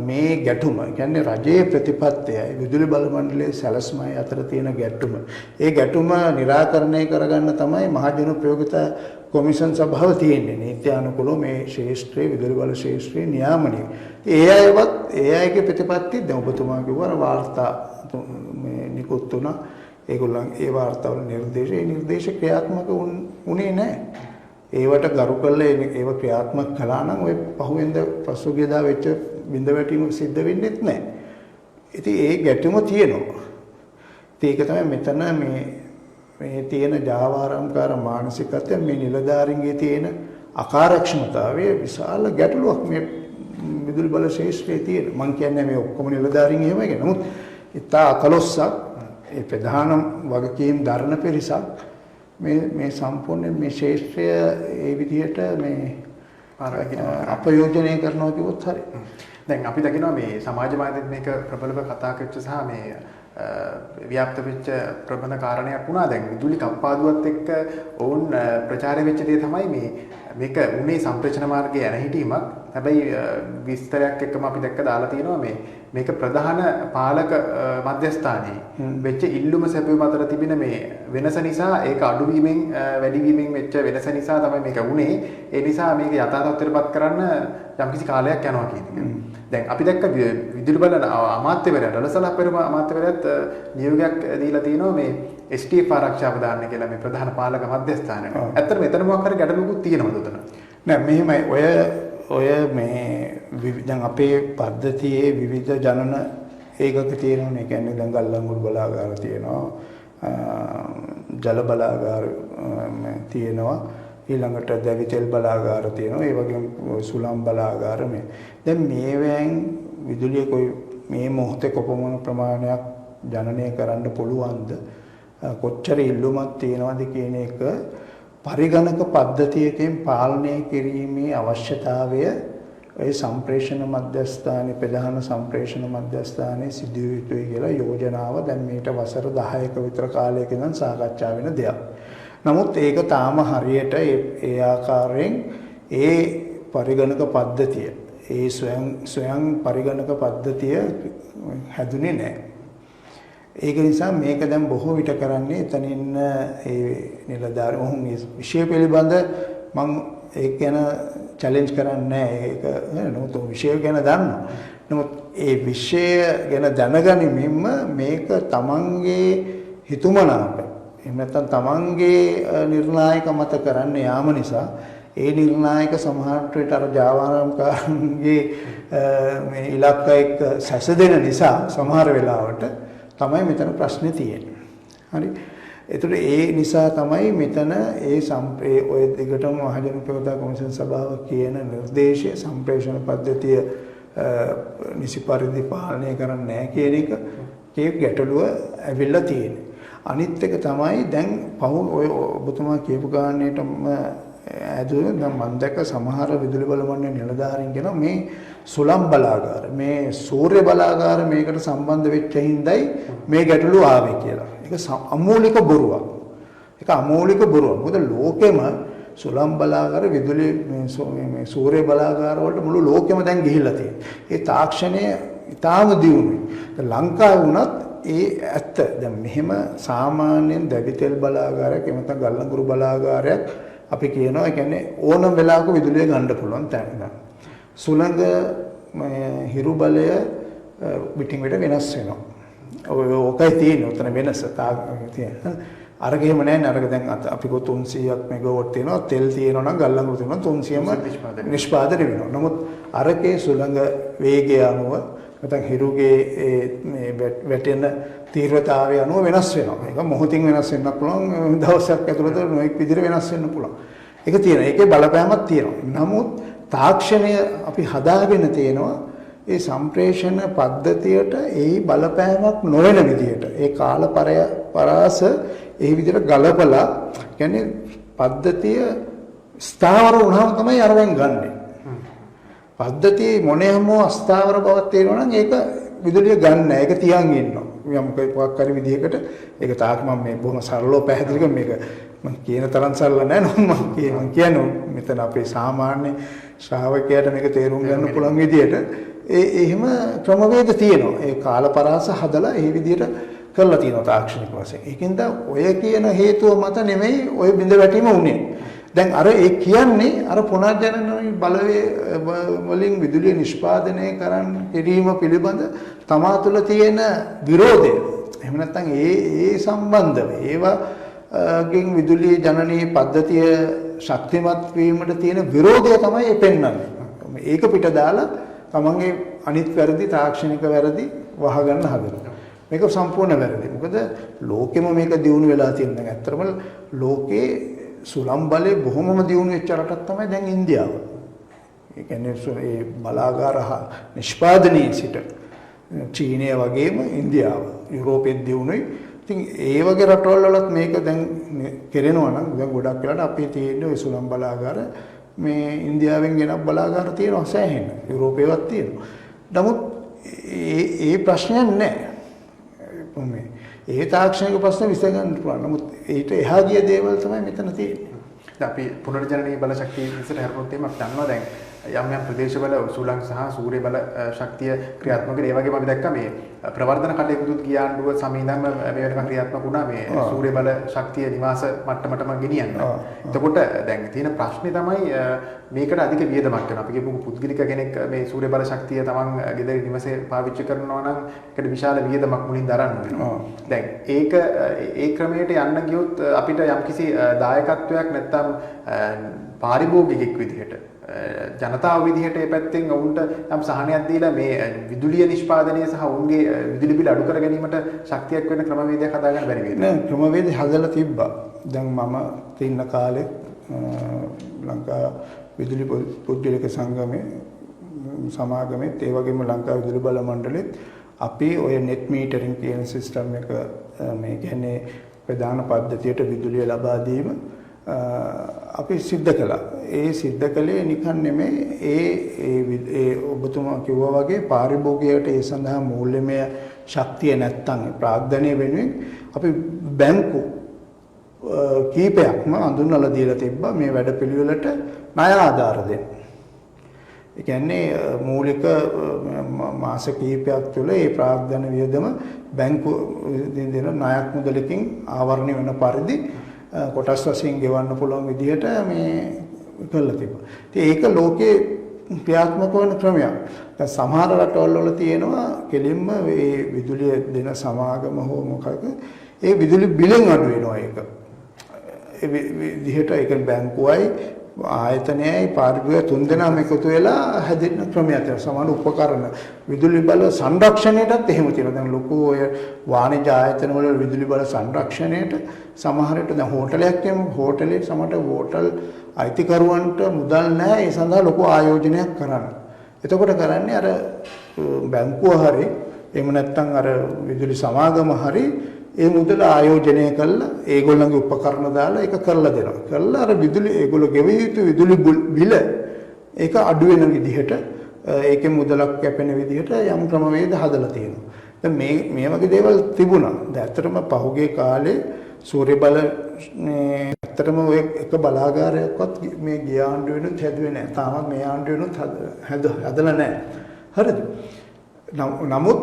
මේ ගැටුම කියන්නේ රජයේ ප්‍රතිපත්තියයි විදුලි බල මණ්ඩලයේ සැලැස්මයි අතර තියෙන ගැටුම. ඒ ගැටුම निराකරණය කරගන්න තමයි මහජන ප්‍රයෝගිතා කොමිෂන් සභාව තියෙන්නේ. නීත්‍යානුකූලව මේ ශාස්ත්‍රීය විදුලි බල ශාස්ත්‍රීය නියාමනය. ඒ අයගේ ප්‍රතිපත්ති දැන් ඔබතුමා කිව්වා වාර්තා මේ නිකුත් වුණා. ඒගොල්ලන් ඒ වාර්තාවල නිර්දේශ ක්‍රියාත්මක වුණේ නැහැ. ඒවට ගරු කළා ඒව ක්‍රියාත්මක කළා නම් ඔය පහුවෙන්ද පසුගියදා වෙච්ච බින්ද වැටීම සිද්ධ වෙන්නේත් නැහැ. ඉතින් ඒ ගැටුම තියෙනවා. ඒක තමයි මෙතන මේ තියෙන ජාවාරම්කාර මානසිකත්වය මේ නිලධාරීන්ගේ තියෙන අකාර්යක්ෂමතාවය විශාල ගැටලුවක් මේ විදුලි බල ශාස්ත්‍රයේ තියෙන. මම කියන්නේ මේ ඔක්කොම නිලධාරීන් එහෙමයි කියන. නමුත් ඉතා අකලොස්සක් ඒ ප්‍රධාන වගකීම් දරන පිරිසක් මේ සම්පූර්ණ මේ ශාස්ත්‍රය ඒ විදිහට මේ අපයෝජනය කරනවා කිව්වොත් හරි. දැන් අපි දකිනවා මේ සමාජ මාධ්‍යෙත් මේක ප්‍රබලව කතා කරච්ච සහ මේ ව්‍යාප්ත වෙච්ච ප්‍රබල කාරණයක් වුණා. දැන් විදුලි කප්පාදුවත් එක්ක ඔවුන් ප්‍රචාරය වෙච්ච දේ තමයි මේක උනේ සම්ප්‍රේෂණ මාර්ගයේ යන හිටීමක්. හැබැයි විස්තරයක් එක්කම අපි දැක්ක දාලා තියෙනවා මේක ප්‍රධාන පාලක මධ්‍යස්ථානයේ වෙච්ච ඉල්ලුම සැපයුම අතර තිබෙන මේ වෙනස නිසා ඒක අඩුවීමෙන් වැඩිවීමෙන් වෙච්ච වෙනස නිසා තමයි මේක වුනේ. ඒ නිසා මේක යථා තත්ත්වයටපත් කරන්න යම්කිසි කාලයක් යනවා කියන එක. දැන් අපි දැක්ක විදුලි බල අමාත්‍යවරයාට රසලා පෙරම අමාත්‍යවරයාත් නියෝගයක් දීලා තිනවා මේ STF ආරක්ෂාව දාන්න කියලා මේ ප්‍රධාන පාලක මධ්‍යස්ථානයට. ඇත්තටම එතන මොකක් හරි ගැටලුවකුත් තියෙනවද උතන? නෑ මෙහෙමයි ඔය මේ දැන් අපේ පද්ධතියේ විවිධ ජනන ඒකක තියෙනවනේ. කියන්නේ දැන් ගල්ලංගුරු බලාගාර තියෙනවා, ජල බලාගාර තියෙනවා, ඊළඟට දැවිතෙල් බලාගාර තියෙනවා, ඒ වගේම සුළං බලාගාර මේ. දැන් මේවෙන් විදුලිය මේ මොහොතේ කොපමණ ප්‍රමාණයක් ජනනය කරන්න පුළුවන්ද? කොච්චර ඉල්ලුමක් තියෙනවද කියන එක පරිගණක පද්ධතියකින් පාලනය කිරීමේ අවශ්‍යතාවය ඒ සම්ප්‍රේෂණ මධ්‍යස්ථානයේ ප්‍රධාන සම්ප්‍රේෂණ මධ්‍යස්ථානයේ සිදු විය යුතුයි කියලා යෝජනාව දැන් මේට වසර 10ක විතර කාලයක ඉඳන් සාකච්ඡා වෙන දෙයක්. නමුත් ඒක තාම හරියට ඒ ආකාරයෙන් ඒ පරිගණක පද්ධතිය ඒ ස්වයං පරිගණක පද්ධතිය හැදුනේ නැහැ. ඒක නිසා මේක දැන් බොහෝ විට කරන්නේ එතනින් ඒ නිලධාරීන් ඔහුන් මේ විෂය පිළිබඳ මම ඒක ගැන චැලෙන්ජ් කරන්නේ නැහැ. ඒක නමුත් විෂය ගැන දන්නවා. නමුත් ඒ විෂය ගැන දැනගනිමින්ම මේක තමන්ගේ හිතුමනාප එහෙම නැත්නම් තමන්ගේ නිර්ණායක මත කරන්න යාම නිසා ඒ නිර්ණායක සමහරට අර ජාවාරම්කාරන්ගේ මේ ඉලක්ක එක්ක සැසදෙන නිසා සමහර වෙලාවට තමයි මෙතන ප්‍රශ්නේ තියෙන්නේ. හරි. ඒතර ඒ නිසා තමයි මෙතන ඔය දෙකටම මහජන ප්‍රයෝගිතා කොමිෂන් සභාව කියන නිර්දේශය සම්ප්‍රේෂණ පද්ධතිය නිසි පරිදි පාලනය කරන්නේ නැහැ කියන එකේ ගැටලුව ඇවිල්ලා තියෙන්නේ. අනිත් එක තමයි දැන් ඔය ඔබතුමා කියපු ගානේටම ඇදුවේ දැන් මම දැක්ක සමහර විදුලි බල මණ්ඩල නිලධාරීන් කියන මේ සුළං බලාගාර මේ සූර්ය බලාගාර මේකට සම්බන්ධ වෙච්ච හිඳයි මේ ගැටලුව ආවේ කියලා. ඒක අමූලික බොරුවක්. ඒක අමූලික බොරුවක්. මොකද ලෝකෙම සුළං බලාගාර විදුලි මේ සූර්ය බලාගාර වලට මුළු ලෝකෙම දැන් ගිහිල්ලා තියෙනවා. ඒ තාක්ෂණය ඉතාම දියුණුයි. ලංකාවේ වුණත් ඒ ඇත්ත දැන් මෙහෙම සාමාන්‍යයෙන් දැවිතෙල් බලාගාරයක් එහෙම නැත්නම් ගල්ලංගුරු බලාගාරයක් අපි කියනවා ඒ කියන්නේ ඕනම වෙලාවක විදුලිය ගන්න පුළුවන් තැන. සුළඟ හිරු බලය පිටින් පිට වෙනස් වෙනවා. ඕකයි තියෙන්නේ උතන වෙනස තියෙන. අරක එහෙම නැහැ නේ. අරක දැන් අපි කො 300ක් මෙගාවොට් තියෙනවා. තෙල් තියෙනවා නම් ගල්ලංගුරු තියෙනවා 300ම නිෂ්පාදනය වෙනවා. නමුත් අරකේ සුළඟ වේගය අනුව නැත්නම් හිරුගේ මේ වැටෙන තීව්‍රතාවය අනුව වෙනස් වෙනවා. ඒක මොහොතින් වෙනස් වෙන්න පුළුවන්. දවසක් ඇතුළත නොඑක් විදිහට වෙනස් වෙන්න පුළුවන්. ඒක තියෙනවා. ඒකේ බලපෑමක් තියෙනවා. නමුත් තාක්ෂණය අපි හදාගෙන තියෙනවා ඒ සම්ප්‍රේෂණ පද්ධතියට ඒ බලපෑමක් නොවන විදිහට. ඒ කාල පරාස ඒ විදිහට ගලපලා කියන්නේ පද්ධතිය ස්ථාවර වුණාම තමයි අරවෙන් ගන්නෙ. පද්ධතියේ මොනෑම අස්ථාවර බවක් තියෙනවා නම් ඒක විදුලිය ගන්න නැහැ. ඒක තියන් ඉන්නවා. යම් මොකක් හරි විදිහකට ඒක තාක් මම මේ බොහොම සරලව පැහැදිලි කරන මේක මම කියන තරම් සරල නෑ නෝ මම කියන්නේ මෙතන අපේ සාමාන්‍ය ශ්‍රාවකයාට මේක තේරුම් ගන්න පුළුවන් විදිහට එහෙම ක්‍රමවේද තියෙනවා. ඒ කාලපරාස හදලා ඒ විදිහට කරලා තියෙනවා තාක්ෂණික වශයෙන්. ඒකින්ද ඔය කියන හේතුව මත නෙමෙයි ඔය බිඳ වැටීම උනේ. දැන් අර ඒ කියන්නේ අර පුනර්ජනන බලවේ වලින් විදුලිය නිෂ්පාදනය කිරීම පිළිබඳ තමා තුළ තියෙන විරෝධය. එහෙම නැත්නම් ඒ සම්බන්ධව ඒවාගෙන් විදුලිය ජනනී පද්ධතිය ශක්තිමත් වීමට තියෙන විරෝධය තමයි පෙන්වන්නේ. ඒක පිට දාලා තමන්ගේ අනිත් වැරදි තාක්ෂණික වැරදි වහගන්න හදනවා. මේක සම්පූර්ණ වැරදි. මොකද ලෝකෙම මේක දියුණු වෙලා තියෙන. දැන් ඇත්තටම ලෝකේ සුළං බලේ බොහොමම දියුණු වෙච්ච රටක් තමයි දැන් ඉන්දියාව. ඒ කියන්නේ ඒ බලාගාර නිෂ්පාදනයේ සිට චීනය වගේම ඉන්දියාව යුරෝපෙත් දියුණුයි. ඉතින් ඒ වගේ රටවල් වලත් මේක දැන් කෙරෙනවා නම් දැන් ගොඩක් වෙලාට අපේ තියෙන ඔය සුළං බලාගාර මේ ඉන්දියාවෙන් ගෙනත් බලාගාර තියෙනවා සෑහෙන. යුරෝපේවත් තියෙනවා. නමුත් ඒ ප්‍රශ්නයක් නැහැ. ඒ තාක්ෂණික ප්‍රශ්න විසඳගන්න පුළුවන්. නමුත් ඊට එහා ගිය දේවල් තමයි මෙතන තියෙන්නේ. දැන් අපි පුනර්ජනනීය බල ශක්තිය විසට හරපොත් එimhe අපි දන්නවා දැන් යම් යම් ප්‍රදේශවල සුළං සහ සූර්ය බල ශක්තිය ක්‍රියාත්මක වෙන. ඒ වගේම අපි දැක්කා මේ ප්‍රවර්ධන කටයුතුත් ගිය ආණ්ඩුව සමීනම මේ වෙනකන් ක්‍රියාත්මක වුණා මේ සූර්ය බල ශක්තිය නිවාස මට්ටමටම ගෙනියන්න. එතකොට දැන් තියෙන ප්‍රශ්නේ තමයි මේකට අධික වියදමක් වෙනවා. අපි කියමු පුද්ගලික කෙනෙක් මේ සූර්ය බල ශක්තිය තමන් ගෙදර නිවසේ පාවිච්චි කරනවා නම් ඒකට විශාල වියදමක් මුලින් දරන්න වෙනවා. දැන් ඒක ඒ ක්‍රමයට යන්න ගියොත් අපිට යම්කිසි දායකත්වයක් නැත්තම් පාරිභෝගිකෙක් විදිහට ජනතාව විදිහට මේ පැත්තෙන් ඔවුන්ට යම් සහනයක් දීලා මේ විදුලිය නිෂ්පාදනය සහ ඔවුන්ගේ විදුලි බිල අඩු කර ගැනීමට ශක්තියක් වෙන ක්‍රමවේදයක් හදාගන්න බැරි වේද? නෑ ක්‍රමවේද හදලා තිබ්බා. දැන් මම තින්න කාලේ ලංකා විදුලි පුද්ගලික සංගමේ සමාගමෙත් ඒ වගේම ලංකා විදුලි බල මණ්ඩලෙත් අපි ඔය net metering කියන සිස්ටම් එක මේ කියන්නේ ප්‍රධාන පද්ධතියට විදුලිය ලබා දීම අපි සිද්ධ කළා. ඒ සිද්ධ කළේ නිකන් නෙමෙයි ඒ ඔබතුමා කිව්වා වගේ පාරිභෝගිකයට ඒ සඳහා මූල්‍යමය ශක්තිය නැත්තම් ප්‍රාග්ධනය වෙනුවෙන් අපි බැංකු කීපයක්ම අඳුන්වලා දීලා තිබ්බා මේ වැඩපිළිවෙලට ණය ආධාර දෙන්න. ඒ කියන්නේ මූලික මාස කීපයක් තුළ ඒ ප්‍රාග්ධන වියදම බැංකු දෙන ණයක් මුදලකින් ආවරණය වෙන පරිදි කොටස් වශයෙන් ගෙවන්න පුළුවන් විදිහට මේ කරලා තිබ්බා. ඉතින් ඒක ලෝකේ ක්‍රියාත්මක වන ක්‍රමයක්. දැන් සමහර රටවල් වල තියෙනවා කෙලින්ම මේ විදුලිය දෙන සමාගම හෝ මොකක ඒ විදුලි බිලෙන් අඩු වෙනවා ඒක. ඒ විදිහට ඒක බැංකුවයි ආයතනයයි පාරිභෝගිකය තුන්දෙනාම එකතු වෙලා හැදෙන ක්‍රමයක් තියෙනවා. සමාන උපකරණ විදුලි බල සංරක්ෂණයටත් එහෙම තියෙනවා. දැන් ලොකු ඔය වාණිජ්‍ය ආයතන වල විදුලි බල සංරක්ෂණයට සමහරට දැන් හෝටලයක් කියමු. හෝටලේ සමහරට හෝටල් අයිතිකරුවන්ට මුදල් නැහැ. ඒ සඳහා ලොකු ආයෝජනයක් කරන්න. එතකොට කරන්නේ අර බැංකුව හරි එහෙම නැත්නම් අර විදුලි සමාගම හරි ඒ මුදල ආයෝජනය කරලා ඒගොල්ලන්ගේ උපකරණ දාලා ඒක කරලා දෙනවා. කරලා අර විදුලි ඒගොල්ලෝ ගෙවිය යුතු විදුලි බිල ඒක අඩු වෙන විදිහට ඒකේ මුදලක් කැපෙන විදිහට යම් ක්‍රමවේද හදලා තියෙනවා. දැන් මේ වගේ දේවල් තිබුණා. දැන් ඇත්තටම පහුගිය කාලේ සූර්ය බල ඇත්තටම ඔය එක බලාගාරයක්වත් මේ ගිය ආණ්ඩුවෙනුත් හැදුවේ නැහැ. තාමත් මේ ආණ්ඩුවෙනුත් හදලා නැහැ. හරිද? නමුත්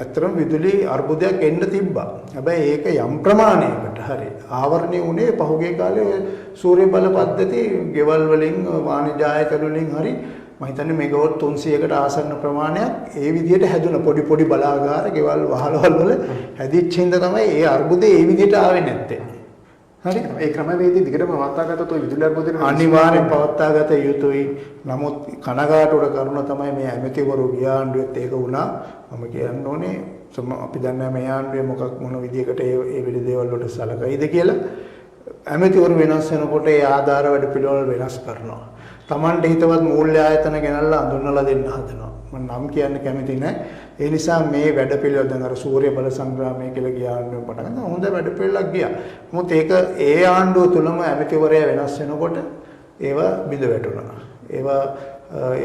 ඇත්තටම විදුලි අර්බුදයක් එන්න තිබ්බා. හැබැයි ඒක යම් ප්‍රමාණයකට හරි ආවරණය වුණේ පහුගිය කාලේ ඔය සූර්ය බල පද්ධති ගෙවල් වලින් වාණිජ ආයතන වලින් හරි මම හිතන්නේ මෙගාවොට් 300කට ආසන්න ප්‍රමාණයක් ඒ විදිහට හැදුන පොඩි බලාගාර ගෙවල් වහලවල් වල හැදිච්ච හින්දා තමයි ඒ අර්බුදේ ඒ විදිහට ආවේ නැත්තේ. හරි ඒ ක්‍රමවේදී දිගටම පවත්වාගත්තොත් ඔය විදුලි අර්බුදේ අනිවාර්යෙන් පවත්වාගත යුතුයි. නමුත් කනගාටුවට කරුණ තමයි මේ ඇමතිවරු ගිය ආණ්ඩුවෙත් ඒක වුණා. මම කියන්න ඕනේ අපි දන්නා මේ ආණ්ඩුවේ මොන විදිහකට ඒ විදි දේවල් වලට සලකයිද කියලා. ඇමතිවරු වෙනස් වෙනකොට ඒ ආධාර වැඩ පිළිවෙල වෙනස් කරනවා. Tamante හිතවත් මූල්‍ය ආයතන ගෙනල්ලා අඳුන්වලා දෙන්න හදනවා. මම නම් කියන්න කැමති නැහැ. ඒ නිසා මේ වැඩ පිළිවෙල දැන් අර සූර්ය බල සංග්‍රාමය කියලා ගිය ආණ්ඩුවෙන් පටන් ගන්න හොඳ වැඩ පිළිවෙලක් ගියා. නමුත් ඒක ඒ ආණ්ඩුව තුලම ඇමතිවරයා වෙනස් වෙනකොට ඒවා බිඳ වැටුණා. ඒවා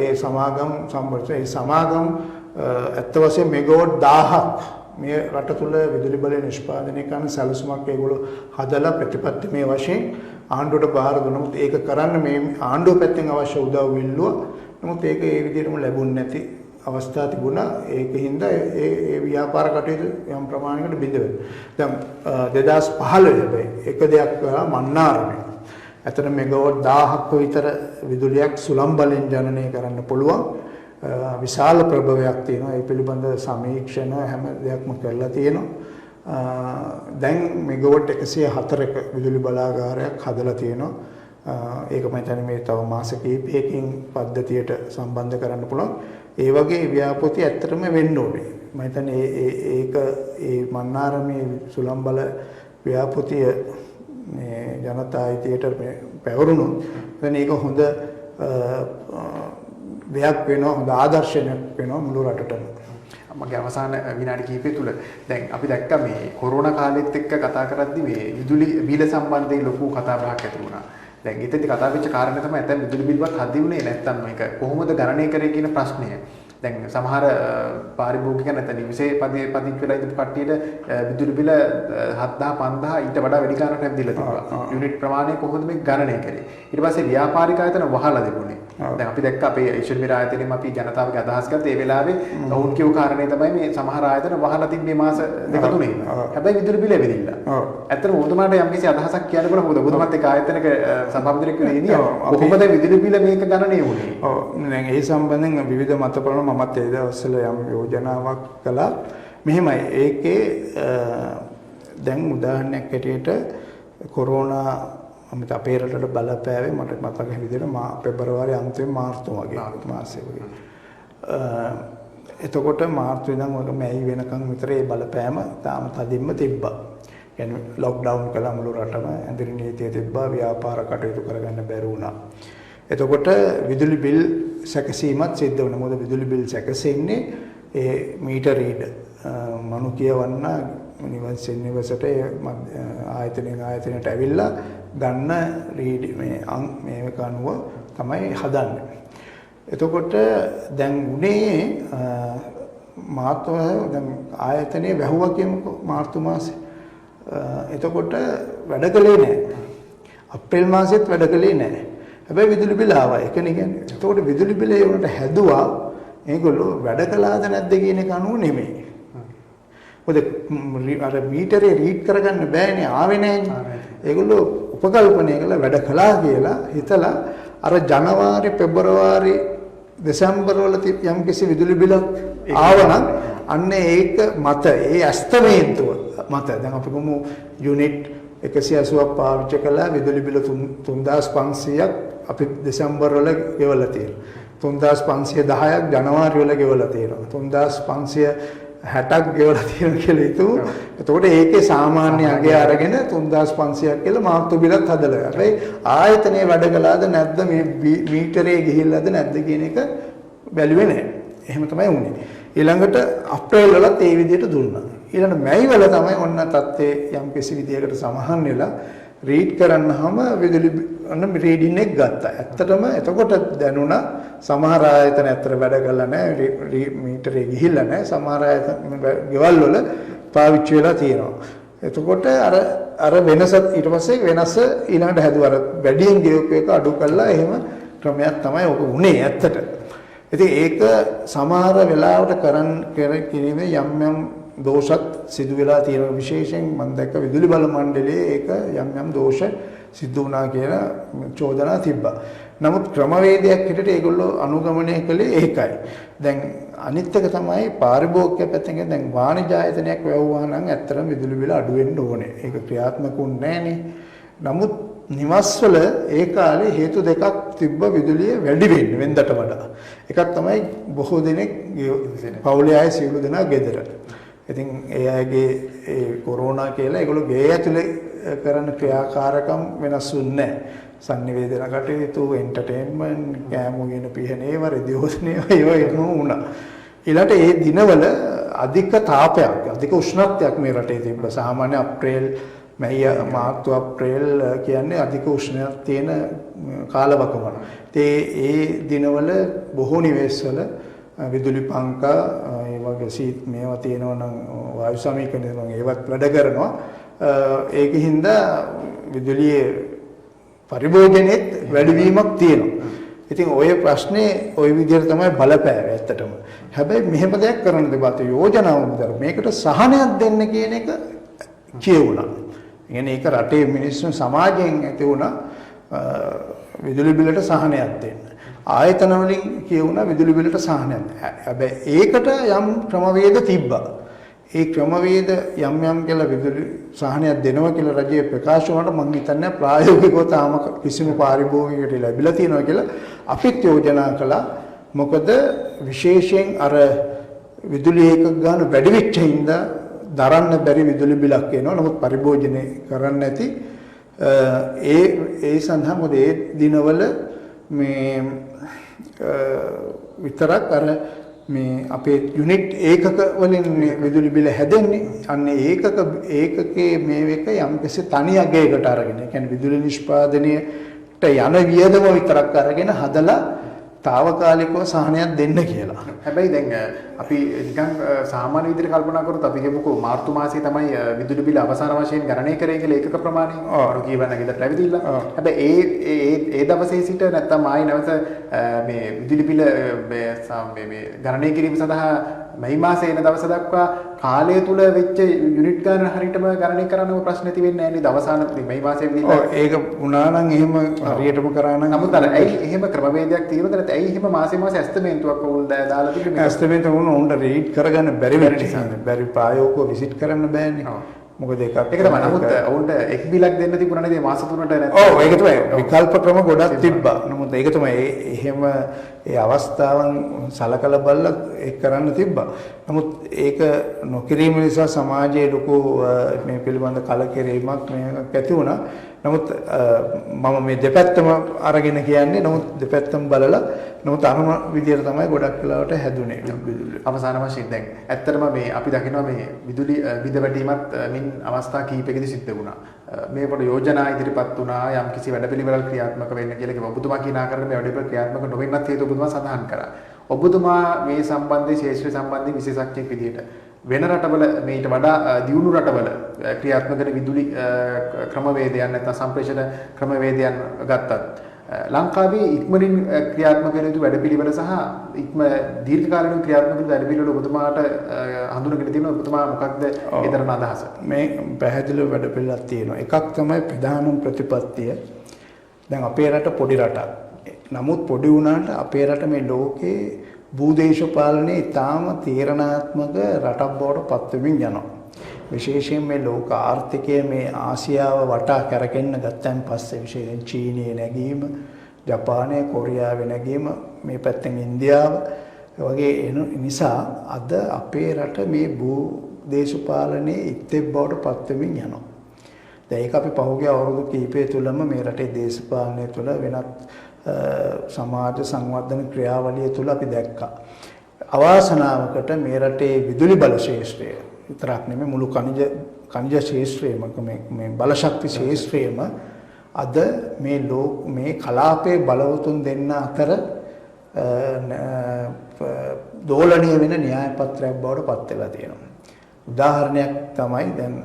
ඒ සමාගම් ඇත්ත වශයෙන් මෙගාවොට් 1000ක් මේ රට තුල විදුලි බලය නිෂ්පාදනය කරන සැලසුමක් ඒගොල්ලෝ හදලා ප්‍රතිපත්තිමය වශයෙන් ආණ්ඩුවට බාර දුන්නා. නමුත් ඒක කරන්න මේ ආණ්ඩුව පැත්තෙන් අවශ්‍ය උදව් ඉල්ලුවා. නමුත් ඒක ඒ විදිහටම ලැබුණ නැති අවස්ථා තිබුණා. ඒකින්ද ඒ ව්‍යාපාර කටයුතු යම් ප්‍රමාණයකට බිඳ වෙනවා. දැන් 2015 හැබැයි එක දෙයක් කරා මන්නාරමේ. ඇතන මෙගාවොට් 1000ක් විතර විදුලියක් සුළං බලෙන් ජනනය කරන්න පුළුවන්. විශාල ප්‍රභවයක් තියෙනවා. ඒ පිළිබඳ සමීක්ෂණ හැම දෙයක්ම කරලා තියෙනවා. දැන් මෙගාවොට් 104ක විදුලි බලාගාරයක් හදලා තියෙනවා. ඒක මම හිතන්නේ මේ තව මාස කිහිපයකින් පද්ධතියට සම්බන්ධ කරන්න පුළුවන්. ඒ වගේ ව්‍යාපෘති ඇත්තටම වෙන්න ඕනේ. මම හිතන්නේ ඒක ඒ මන්නාරමේ සුළං බල ව්‍යාපෘතිය මේ ජනතා අයිතියට මේ පැවරුණොත් දැන් ඒක හොඳ දෙයක් වෙනවා, හොඳ ආදර්ශයක් වෙනවා මුළු රටටම. මගේ අවසාන විනාඩි කිහිපය තුල දැන් අපි දැක්කා මේ කොරෝනා කාලෙත් එක්ක කතා කරද්දි මේ විදුලි බිල සම්බන්ධයෙන් ලොකු කතා බහක් ඇති වුණා. දැන් ඊටදී කතා වෙච්ච කාරණේ තමයි නැත්නම් විදුලි බිල්වත් හදිවුනේ නැත්නම් මේක කොහොමද ගණනය කරේ කියන ප්‍රශ්නය. දැන් සමහර පාරිභෝගික නැත්නම් නිවසේ පදිංචි වෙලා ඉඳපු කට්ටියට විදුලි බිල 7000 5000 ඊට වඩා වැඩි ගණනක් දීලා තිබුණා. යුනිට් ප්‍රමාණය කොහොමද මේ ගණනය කරේ? ඊට පස්සේ ව්‍යාපාරික ආයතන වහලා තිබුණේ. දැන් අපි දැක්ක අපේ ඊශ්වර ආයතනයේම අපි ජනතාවගේ අදහස් ගත්තා. ඒ වෙලාවේ ඔවුන් කියව කාරණේ තමයි මේ සමහර ආයතන වහලා තිබ්බේ මාස දෙක තුනේම. හැබැයි විදුලි බිල එවෙදිලා. ඇත්තටම ඔබතුමාට යම්කිසි අදහසක් කියන්න පුළුවන්. මොකද ඔබතුමාත් එක්ක ආයතනයක සභාපතිවරයෙක් වෙලා ඉඳියා. කොහොමද විදුලි බිල මේක ගණනය වුනේ? ඔව් දැන් ඒ සම්බන්ධයෙන් විවිධ මත ප්‍රවණ මමත් ඒ දවස්වල යම් යෝජනාවක් කළා. මෙහෙමයි ඒකේ දැන් උදාහරණයක් ඇටියට කොරෝනා අපේ රටට බලපෑවේ මට මතක විදිහට පෙබරවාරි අන්තිම මාර්තු වගේ මාසෙ වගේ. එතකොට මාර්තු ඉඳන් ඔය මැයි වෙනකන් විතර ඒ බලපෑම තාම තදින්ම තිබ්බා. කියන්නේ ලොක්ඩවුන් කළා මුළු රටම, ඇඳිරි නීතිය තිබ්බා, ව්‍යාපාර කටයුතු කරගන්න බැරි වුණා. එතකොට විදුලි බිල් සැකසීමත් සිද්ධ වුණා. මොකද විදුලි බිල් සැකසෙන්නේ ඒ මීටර් රීඩ් මනු කියවන්න නිවසට ආයතනයෙන් ආයතනයට ඇවිල්ලා ගන්න රීඩ් මේක අනුව තමයි හදන්නේ. එතකොට දැන් උනේ මාර්තු දැන් ආයතනයේ වැහුවා කියමුකෝ මාර්තු මාසේ. එතකොට වැඩ කළේ නැහැ. අප්‍රේල් මාසෙත් වැඩ කළේ නැහැ. හැබැයි විදුලි බිල ආවා. ඒකනේ කියන්නේ. එතකොට විදුලි බිල ඒ උනට හැදුවා මේගොල්ලෝ වැඩ කළාද නැද්ද කියන එක අනුව නෙමෙයි. මොකද අර මීටරේ රීඩ් කරගන්න බෑනේ ආවේ නැහැනේ. ඒගොල්ලෝ උපකල්පනය කළා වැඩ කළා කියලා හිතලා අර ජනවාරි පෙබරවාරි දෙසැම්බර් වල යම් කිසි විදුලි බිලක් ආවනම් අන්න ඒක මත ඒ අස්තමේන්තුව මත දැන් අපි කොමු යුනිට් 180ක් පාවිච්චි කළා විදුලි බිල 3500ක් අපි දෙසැම්බර් වල ගෙවලා තියෙනවා. 3510ක් ජනවාරි වල ගෙවලා තියෙනවා. 3560ක් ගෙවලා තියෙනවා කියලා හිතුව. එතකොට ඒකේ සාමාන්‍ය අගය අරගෙන 3500ක් කියලා මාර්තු බිලත් හදලා. හැබැයි ආයතනයේ වැඩ කළාද නැද්ද මේ මීටරේ ගිහිල්ලාද නැද්ද කියන එක බැලුවේ නැහැ. එහෙම තමයි වුනේ. ඊළඟට අප්‍රේල් වලත් ඒ විදිහට දුන්නා. ඊළඟ මැයි වල තමයි ඔන්න තත්ත්වයේ යම් කිසි විදියකට සමහන් වෙලා රීඩ් කරන්නාම විදුලි රීඩින් එක ගත්තා. ඇත්තටම එතකොට දැනුණා සමහර ආයතන ඇත්තට වැඩ කරලා නැහැ, මීටරේ ගිහිල්ලා නැහැ. සමහර ආයතන ගෙවල් වල පාවිච්චි වෙලා තියෙනවා. එතකොට අර වෙනස ඊට පස්සේ වෙනස ඊළඟට හැදුවා. අර වැඩියෙන් ගෙවපු එක අඩු කළා. එහෙම ක්‍රමයක් තමයි ඔක උනේ ඇත්තට. ඉතින් ඒක සමහර වෙලාවට කිරීමේ යම් දෝෂත් සිදු වෙලා තියෙන විශේෂයෙන් මම දැක්ක විදුලි බල මණ්ඩලයේ ඒක යම් දෝෂ සිදු වුණා කියලා චෝදනා තිබ්බා. නමුත් ක්‍රමවේදයක් හැටියට ඒගොල්ලෝ අනුගමනය කළේ ඒකයි. දැන් අනිත් එක තමයි පාරිභෝගික පැත්තෙන් දැන් වාණිජ ආයතනයක් වැවුවා නම් ඇත්තටම විදුලි බිල අඩු වෙන්න ඕනේ. ඒක ක්‍රියාත්මකුන්නේ නැහනේ. නමුත් නිවස්වල ඒ කාලේ හේතු දෙකක් තිබ්බ විදුලිය වැඩි වෙන්න වෙනදට වඩා. එකක් තමයි බොහෝ දෙනෙක් පවුලේ අය සියලු දෙනා ගෙදර. ඉතින් ඒ අයගේ ඒ කොරෝනා කියලා ඒගොල්ලෝ ගේ ඇතුලේ කරන ක්‍රියාකාරකම් වෙනස් වුන්නේ නැහැ. සංනිවේදන කටයුතු, එන්ටර්ටේන්මන්ට්, කෑම උයන පිහනේව, රෙදියෝස්නේව ඒවා එනවා වුණා. ඊළඟට ඒ දිනවල අධික තාපයක්, අධික උෂ්ණත්වයක් මේ රටේ තිබ්බා. සාමාන්‍ය අප්‍රේල්, මැයි, මාර්තු, අප්‍රේල් කියන්නේ අධික උෂ්ණයක් තියෙන කාලවකවාන. ඒ දිනවල බොහෝ නිවෙස්වල විදුලි පංකා ඒ වගේ සීත් මේවා තියෙනවා නම් වායු සමීකරණය නම් ඒවත් වැඩ කරනවා. ඒකින්ද විදුලියේ පරිභෝජනෙත් වැඩිවීමක් තියෙනවා. ඉතින් ওই ප්‍රශ්නේ ওই විදිහට තමයි බලපෑවේ ඇත්තටම. හැබැයි මෙහෙම දෙයක් කරන්න දෙපත් යෝජනාව මුදල් මේකට සහනයක් දෙන්න කියන එක කියවුණා. يعني ඒක රටේ මිනිස්සු සමාජයෙන් ඇති වුණා විදුලි බිලට සහනයක් දෙන්න. ආයතන වලින් කියවුණා විදුලි බිලට සහනයක්. හැබැයි ඒකට යම් ක්‍රමවේද තිබ්බා. ඒ ක්‍රමවේද යම් කියලා විදුලි සහනයක් දෙනවා කියලා රජයේ ප්‍රකාශ වුණාට මම හිතන්නේ ප්‍රායෝගිකව තාම කිසිම පාරිභෝගිකයට ලැබිලා තියෙනවා කියලා අපිත් යෝජනා කළා. මොකද විශේෂයෙන් අර විදුලි ඒකක ගන්න වැඩි වෙච්ච හින්දා දරන්න බැරි විදුලි බිලක් එනවා. නමුත් පරිභෝජනය කරන්න නැති ඒ සඳහා මොකද ඒ දිනවල මේ විතරක් අර මේ අපේ යුනිට් ඒකක වලින් විදුලි බිල හැදෙන්නේ. අන්න ඒකකයේ මේ එක යම්කිසි තනි අගයකට අරගෙන, ඒ කියන්නේ විදුලි නිෂ්පාදනයට යන වියදම විතරක් අරගෙන හදලා తాවකාලිකව සහනයක් දෙන්න කියලා. හැබැයි දැන් අපි නිකන් සාමාන්‍ය විදිහට කල්පනා කරොත් අපි කියමුකෝ මාර්තු මාසයේ තමයි විදුලි බිල අවසාන වශයෙන් ගණනය කරේ කියලා ඒකක ප්‍රමාණය. අර කියවන්න ගෙදරට ඇවිදilla. හැබැයි ඒ දවසේ සිට නැත්තම් ආයි නැවත මේ විදුලි බිල මේ ගණනය කිරීම සඳහා මැයි මාසයේ එන දවස දක්වා කාලය තුල වෙච්ච යුනිට් ගන්න හරියටම ගණනය කරන්නම ප්‍රශ්න නැති වෙන්නේ නැහැ නේද? අවසාන මැයි මාසයේ විදිහට. ඔව් ඒක වුණා නම් එහෙම හරියටම කරා නම් නමුත් අර ඇයි එහෙම ක්‍රමවේදයක් තියෙනවද නැත්නම් ඇයි එහෙම මාසේ ඇස්තමේන්තුවක් ඕල් දාලා තිබුණේ? ඇස්තමේන්තුව උන්ට රීඩ් කරගන්න බැරි වෙන නිසා. බැරි ප්‍රායෝගිකව විසිට් කරන්න බෑනේ. මොකද ඒක තමයි. නමුත් ඔවුන්ට එක් බිලක් දෙන්න තිබුණා නේද මාස 3ට නැත්නම්. ඔව් ඒක තමයි. විකල්ප ක්‍රම ගොඩක් තිබ්බා. නමුත් ඒක තමයි එහෙම ඒ අවස්ථාවන් සලකලා බලලා ඒක කරන්න තිබ්බා. නමුත් ඒක නොකිරීම නිසා සමාජයේ ලොකු මේ පිළිබඳ කලකිරීමක් මේක ඇති වුණා. නමුත් මම මේ දෙපැත්තම අරගෙන කියන්නේ. නමුත් දෙපැත්තම බලලා නමුත් අනුම විදියට තමයි ගොඩක් වෙලාවට හැදුනේ විදුලි. අවසාන වශයෙන් දැන් ඇත්තටම මේ අපි දකිනවා මේ විදුලි බිඳවැටීමත් මින් අවස්ථා කිහිපයකදී සිද්ධ වුණා. මේකට යෝජනා ඉදිරිපත් වුණා යම් කිසි වැඩපිළිවෙලක් ක්‍රියාත්මක වෙන්න කියලා ඔබතුමා කියන ආකාරයෙන් මේ වැඩපිළිවෙල ක්‍රියාත්මක නොවෙන්නත් හේතු ඔබතුමා සඳහන් කරා. ඔබතුමා මේ සම්බන්ධයේ ශාස්ත්‍රීය සම්බන්ධයෙන් විශේෂඥයෙක් විදිහට වෙන රටවල මේට වඩා දියුණු රටවල ක්‍රියාත්මක කරන විදුලි ක්‍රමවේදයන් නැත්නම් සම්ප්‍රේෂණ ක්‍රමවේදයන් ගත්තත් ලංකාවේ ඉක්මනින් ක්‍රියාත්මක වෙන යුතු වැඩපිළිවෙල සහ දීර්ඝකාලීන ක්‍රියාත්මක වෙන වැඩපිළිවෙල ඔබතුමාට හඳුනගෙන තියෙනවා. ඔබතුමා මොකක්ද ඒ තරණ අදහස? මේ පැහැදිලිව වැඩපිළිවෙලක් තියෙනවා. එකක් තමයි ප්‍රධානම ප්‍රතිපත්තිය. දැන් අපේ රට පොඩි රටක්. නමුත් පොඩි වුණාට අපේ රට මේ ලෝකේ භූදේශපාලනයේ ඊටාම තීරණාත්මක රටක් බවට පත් වෙමින් යනවා. විශේෂයෙන් මේ ලෝක ආර්ථිකය මේ ආසියාව වටා කරකෙන්න ගත්තන් පස්සේ විශේෂයෙන් චීනයේ නැගීම, ජපානය, කොරියාවේ නැගීම, මේ පැත්තෙන් ඉන්දියාව වගේ එන නිසා අද අපේ රට මේ භූදේශපාලනයේ ඉත්තේ බවට පත් වෙමින් යනවා. දැන් ඒක අපි පහුගිය අවුරුදු කිහිපය තුළම මේ රටේ දේශපාලනය තුළ වෙනත් සමාජ සංවර්ධන ක්‍රියාවලිය තුළ අපි දැක්කා. අවාසනාවකට මේ රටේ විදුලි බල ශේෂ්ත්‍රය විතරක් නෙමෙයි මුළු ඛනිජ ශේෂ්ත්‍රයම මේ බල ශක්ති ශේෂ්ත්‍රයම අද මේ කලාපයේ බලවතුන් දෙන්න අතර දෝලණීය වෙන න්‍යාය පත්‍රයක් බවට පත් වෙලා තියෙනවා. උදාහරණයක් තමයි දැන්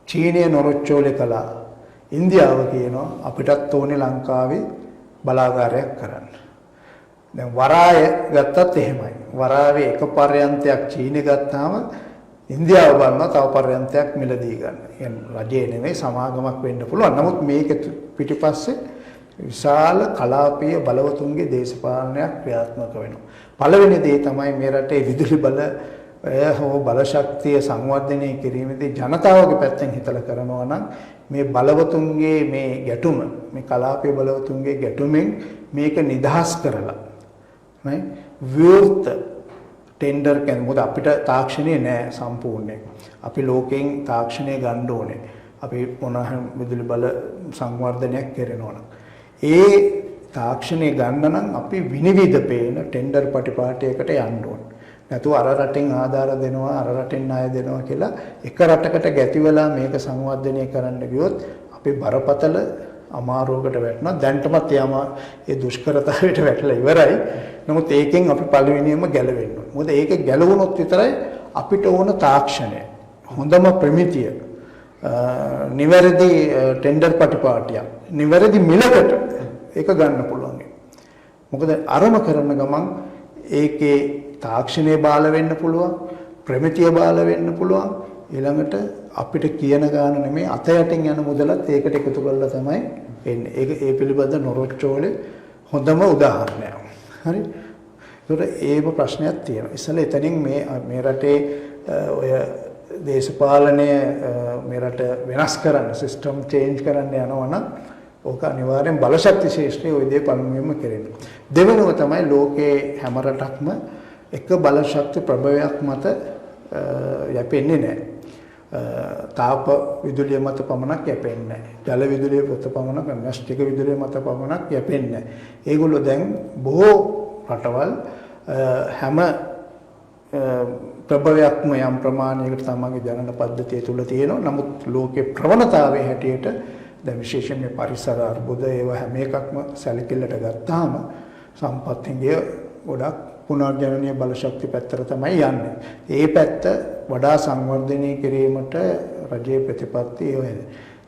චීනයේ නොරොච්චෝලේ කලා ඉන්දියාව කියනවා අපිටත් ඕනේ ලංකාවේ බලාගාරයක් කරන්න. දැන් වරාය ගත්තත් එහෙමයි. වරාවේ එක පර්යන්තයක් චීනෙ ගත්තාම ඉන්දියාව බලනවා තව පර්යන්තයක් මිලදී ගන්න. කියන්නේ රජේ නෙමෙයි සමාගමක් වෙන්න පුළුවන්. නමුත් මේක පිටිපස්සේ විශාල කලාපීය බලවතුන්ගේ දේශපාලනයක් ක්‍රියාත්මක වෙනවා. පළවෙනි දේ තමයි මේ රටේ විදුලි බල හෝ බල ශක්තිය සංවර්ධනය කිරීමේදී ජනතාවගේ පැත්තෙන් හිතලා කරනවා නම් මේ බලවතුන්ගේ මේ ගැටුම මේ කලාපීය බලවතුන්ගේ ගැටුමෙන් මේක නිදහස් කරලා නේ විවෘත ටෙන්ඩර් කියන්නේ මොකද අපිට තාක්ෂණය නෑ සම්පූර්ණයෙන්. අපි ලෝකෙන් තාක්ෂණය ගන්න ඕනේ. අපි මොනවා විදුලි බල සංවර්ධනයක් කරනවා නම් ඒ තාක්ෂණය ගන්න නම් අපි විනිවිද පේන ටෙන්ඩර් පටිපාටියකට යන්න ඕනේ. නැතුව අර රටෙන් ආධාර දෙනවා අර රටෙන් ණය දෙනවා කියලා එක රටකට ගැති වෙලා මේක සංවර්ධනය කරන්න ගියොත් අපි බරපතල අමාරුවකට වැටෙනවා. දැන්ටමත් ඒ දුෂ්කරතාවයට වැටලා ඉවරයි. නමුත් ඒකෙන් අපි පළවෙනියම ගැලවෙන්න ඕනේ. මොකද ඒක ගැලවුණොත් විතරයි අපිට ඕන තාක්ෂණය හොඳම ප්‍රමිතිය නිවැරදි ටෙන්ඩර් පටිපාටිය නිවැරදි මිලකට ඒක ගන්න පුළුවන්. මොකද අරම කරන ගමන් ඒකේ තාක්ෂණය බාල වෙන්න පුළුවන් ප්‍රමිතිය බාල වෙන්න පුළුවන් ඊළඟට අපිට කියන ගාන නෙමෙයි අත යටින් යන මුදලත් ඒකට එකතු කරලා තමයි එන්නේ. ඒ පිළිබඳ නොරොච්චෝලේ හොඳම උදාහරණයක්. හරි. ඒකට ඒව ප්‍රශ්නයක් තියෙනවා. ඉතින් එතනින් මේ රටේ ඔය දේශපාලනය මේ රට වෙනස් කරන්න සිස්ටම් චේන්ජ් කරන්න යනවා නම් ඕක අනිවාර්යෙන් බලශක්ති ශේෂ්ත්‍රයේ ওই දේ පළමුවෙන්ම කෙරෙනවා. දෙවෙනුව තමයි ලෝකේ හැම රටක්ම එක බලශක්ති ප්‍රභවයක් මත යැපෙන්නේ නැහැ. තාප විදුලිය මත පමණක් යැපෙන්නේ නැහැ. ජල විදුලිය මත පමණක් න්‍යෂ්ටික විදුලිය මත පමණක් යැපෙන්නේ නැහැ. ඒගොල්ලෝ දැන් බොහෝ රටවල් හැම ප්‍රභවයක්ම යම් ප්‍රමාණයකට තමන්ගේ ජනන පද්ධතිය තුල තියෙනවා. නමුත් ලෝකේ ප්‍රවණතාවයේ හැටියට දැන් විශේෂයෙන් මේ පරිසර අර්බුද ඒවා හැම එකක්ම සැලකිල්ලට ගත්තාම සම්පත්තියේ ගොඩක් පුනර්ජනනීය බලශක්ති පැත්තට තමයි යන්නේ. ඒ පැත්ත වඩා සංවර්ධනය කිරීමට රජයේ ප්‍රතිපත්ති ඔය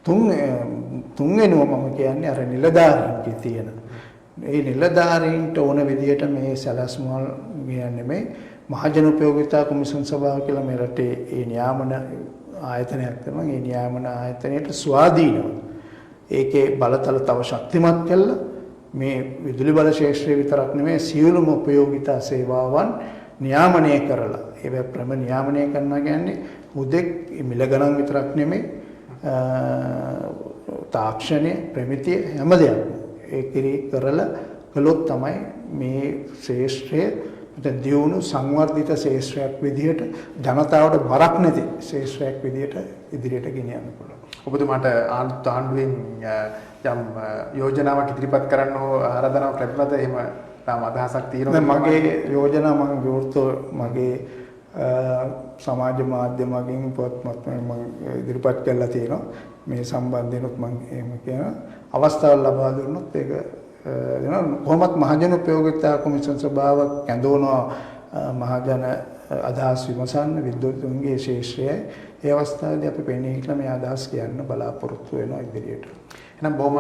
තුන්වෙනුව මම කියන්නේ අර නිලධාරීන්ගේ තියෙන. ඒ නිලධාරීන්ට ඕන විදියට මේ සැලැස්මවල් කියන්නේ මේ මහජන උපයෝගිතා කොමිෂන් සභාව කියලා මේ රටේ ඒ නියාමන ආයතනයක් කරනවා. ඒ නියාමන ආයතනයට ස්වාධීනව ඒකේ බලතල තව ශක්තිමත් කළා මේ විදුලි බල ශේෂ්ත්‍රය විතරක් නෙමෙයි සියලුම උපයෝගිතා සේවාවන් නියාමනය කරලා ඒවා ප්‍රම නියාමනය කරනවා කියන්නේ උදෙක් මිල ගණන් විතරක් නෙමෙයි තාක්ෂණය ප්‍රමිතිය හැම දෙයක්ම ඒ කිරි කරලා කළොත් තමයි මේ ශේෂ්ත්‍රය දියුණු සංවර්ධිත ශේෂ්ත්‍රයක් විදිහට ජනතාවට බරක් නැති ශේෂ්ත්‍රයක් විදිහට ඉදිරියට ගෙනියන්න පුළුවන්. ඔබතුමාට ආණ්ඩුවෙන් යම් යෝජනාවක් ඉදිරිපත් කරන්න හෝ ආරාධනාවක් ලැබුණාද? එහෙම තාම අදහසක් තියෙනවද? මගේ යෝජනා මම විවෘතව මගේ සමාජ මාධ්‍ය මගින් පොත්පත් මම ඉදිරිපත් කරලා තියෙනවා. මේ සම්බන්ධයෙන්ත් මම එහෙම කියන අවස්ථාවක් ලබා දුන්නොත් ඒක කොහොමත් මහජන උපයෝගිතා කොමිෂන් සභාව කැඳවනවා මහජන අදහස් විමසන්න විද්වතුන්ගේ ශේෂ්ත්‍රය. ඒ අවස්ථාවේදී අපි පෙනී හිටලා මේ අදහස් කියන්න බලාපොරොත්තු වෙනවා ඉදිරියට. එහෙනම් බොහොම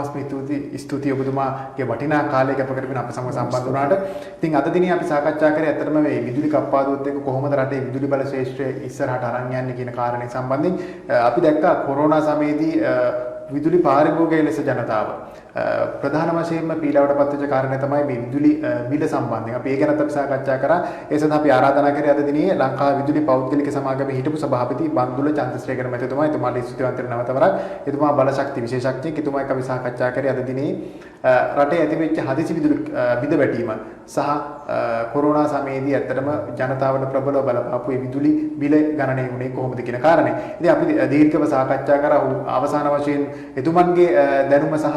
ස්තුතියි ඔබතුමාගේ වටිනා කාලය ගත කරගෙන අප සමග සම්බන්ධ වුණාට. ඉතින් අද දිනේ අපි සාකච්ඡා කරේ ඇත්තටම මේ විදුලි කප්පාදුවත් එක්ක කොහොමද රටේ විදුලි බල ශේෂ්ත්‍රය ඉස්සරහට අරන් යන්නේ කියන කාරණේ සම්බන්ධයෙන් අපි දැක්කා කොරෝනා සමයේදී විදුලි පාරිභෝගික ලෙස ජනතාව ප්‍රධාන වශයෙන්ම පීඩාවට පත්වෙච්ච කාරණේ තමයි මේ විදුලි බිල සම්බන්ධයෙන්. අපි ඒ ගැනත් අපි සාකච්ඡා කරා. ඒ සඳහා අපි ආරාධනා කරේ අද දිනේ ලංකා විදුලි පෞද්ගලික සමාගමේ හිටපු සභාපති බන්දුල චන්ද්‍රසේකර මහතුමා. එතුමාට ස්තුතිවන්ත වෙන නැවතවරක්. එතුමා බලශක්ති විශේෂඥයෙක්. එතුමා එක්ක අපි සාකච්ඡා කරේ අද දිනේ රටේ ඇතිවෙච්ච හදිසි විදුලි බිඳ වැටීම සහ කොරෝනා සමයේදී ඇත්තටම ජනතාවට ප්‍රබලව බලපාපු මේ විදුලි බිල ගණනය වුණේ කොහොමද කියන කාරණේ. ඉතින් අපි දීර්ඝව සාකච්ඡා කරා අවසාන වශයෙන් එතුමන්ගේ දැනුම සහ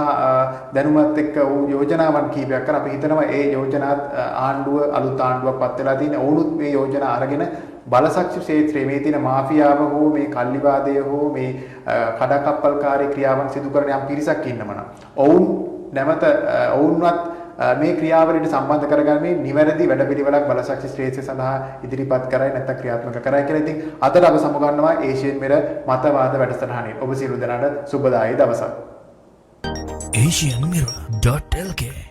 දැනුමත් එක්ක වූ යෝජනාවන් කීපයක් කරා. අපි හිතනවා ඒ යෝජනාත් ආණ්ඩුව අලුත් ආණ්ඩුවක් පත් වෙලා තියෙන ඔවුනුත් මේ යෝජනා අරගෙන බලශක්ති ක්ෂේත්‍රයේ මේ තියෙන මාෆියාව හෝ මේ කල්ලිවාදය හෝ මේ කඩකප්පල්කාරී ක්‍රියාවන් සිදු කරන යම් පිරිසක් ඉන්නමනම් ඔවුන් නැවත ඔවුන්වත් මේ ක්‍රියාවලියට සම්බන්ධ කරගන්නේ නිවැරදි වැඩපිළිවෙලක් බලශක්ති ක්ෂේත්‍රය සඳහා ඉදිරිපත් කරයි නැත්නම් ක්‍රියාත්මක කරයි කියලා. ඉතින් අදට අප සමුගන්නවා ඒෂියන් මිර මතවාද වැඩසටහනින්. ඔබ සියලු දෙනාට සුබදායී දවසක්. asianmirror.lk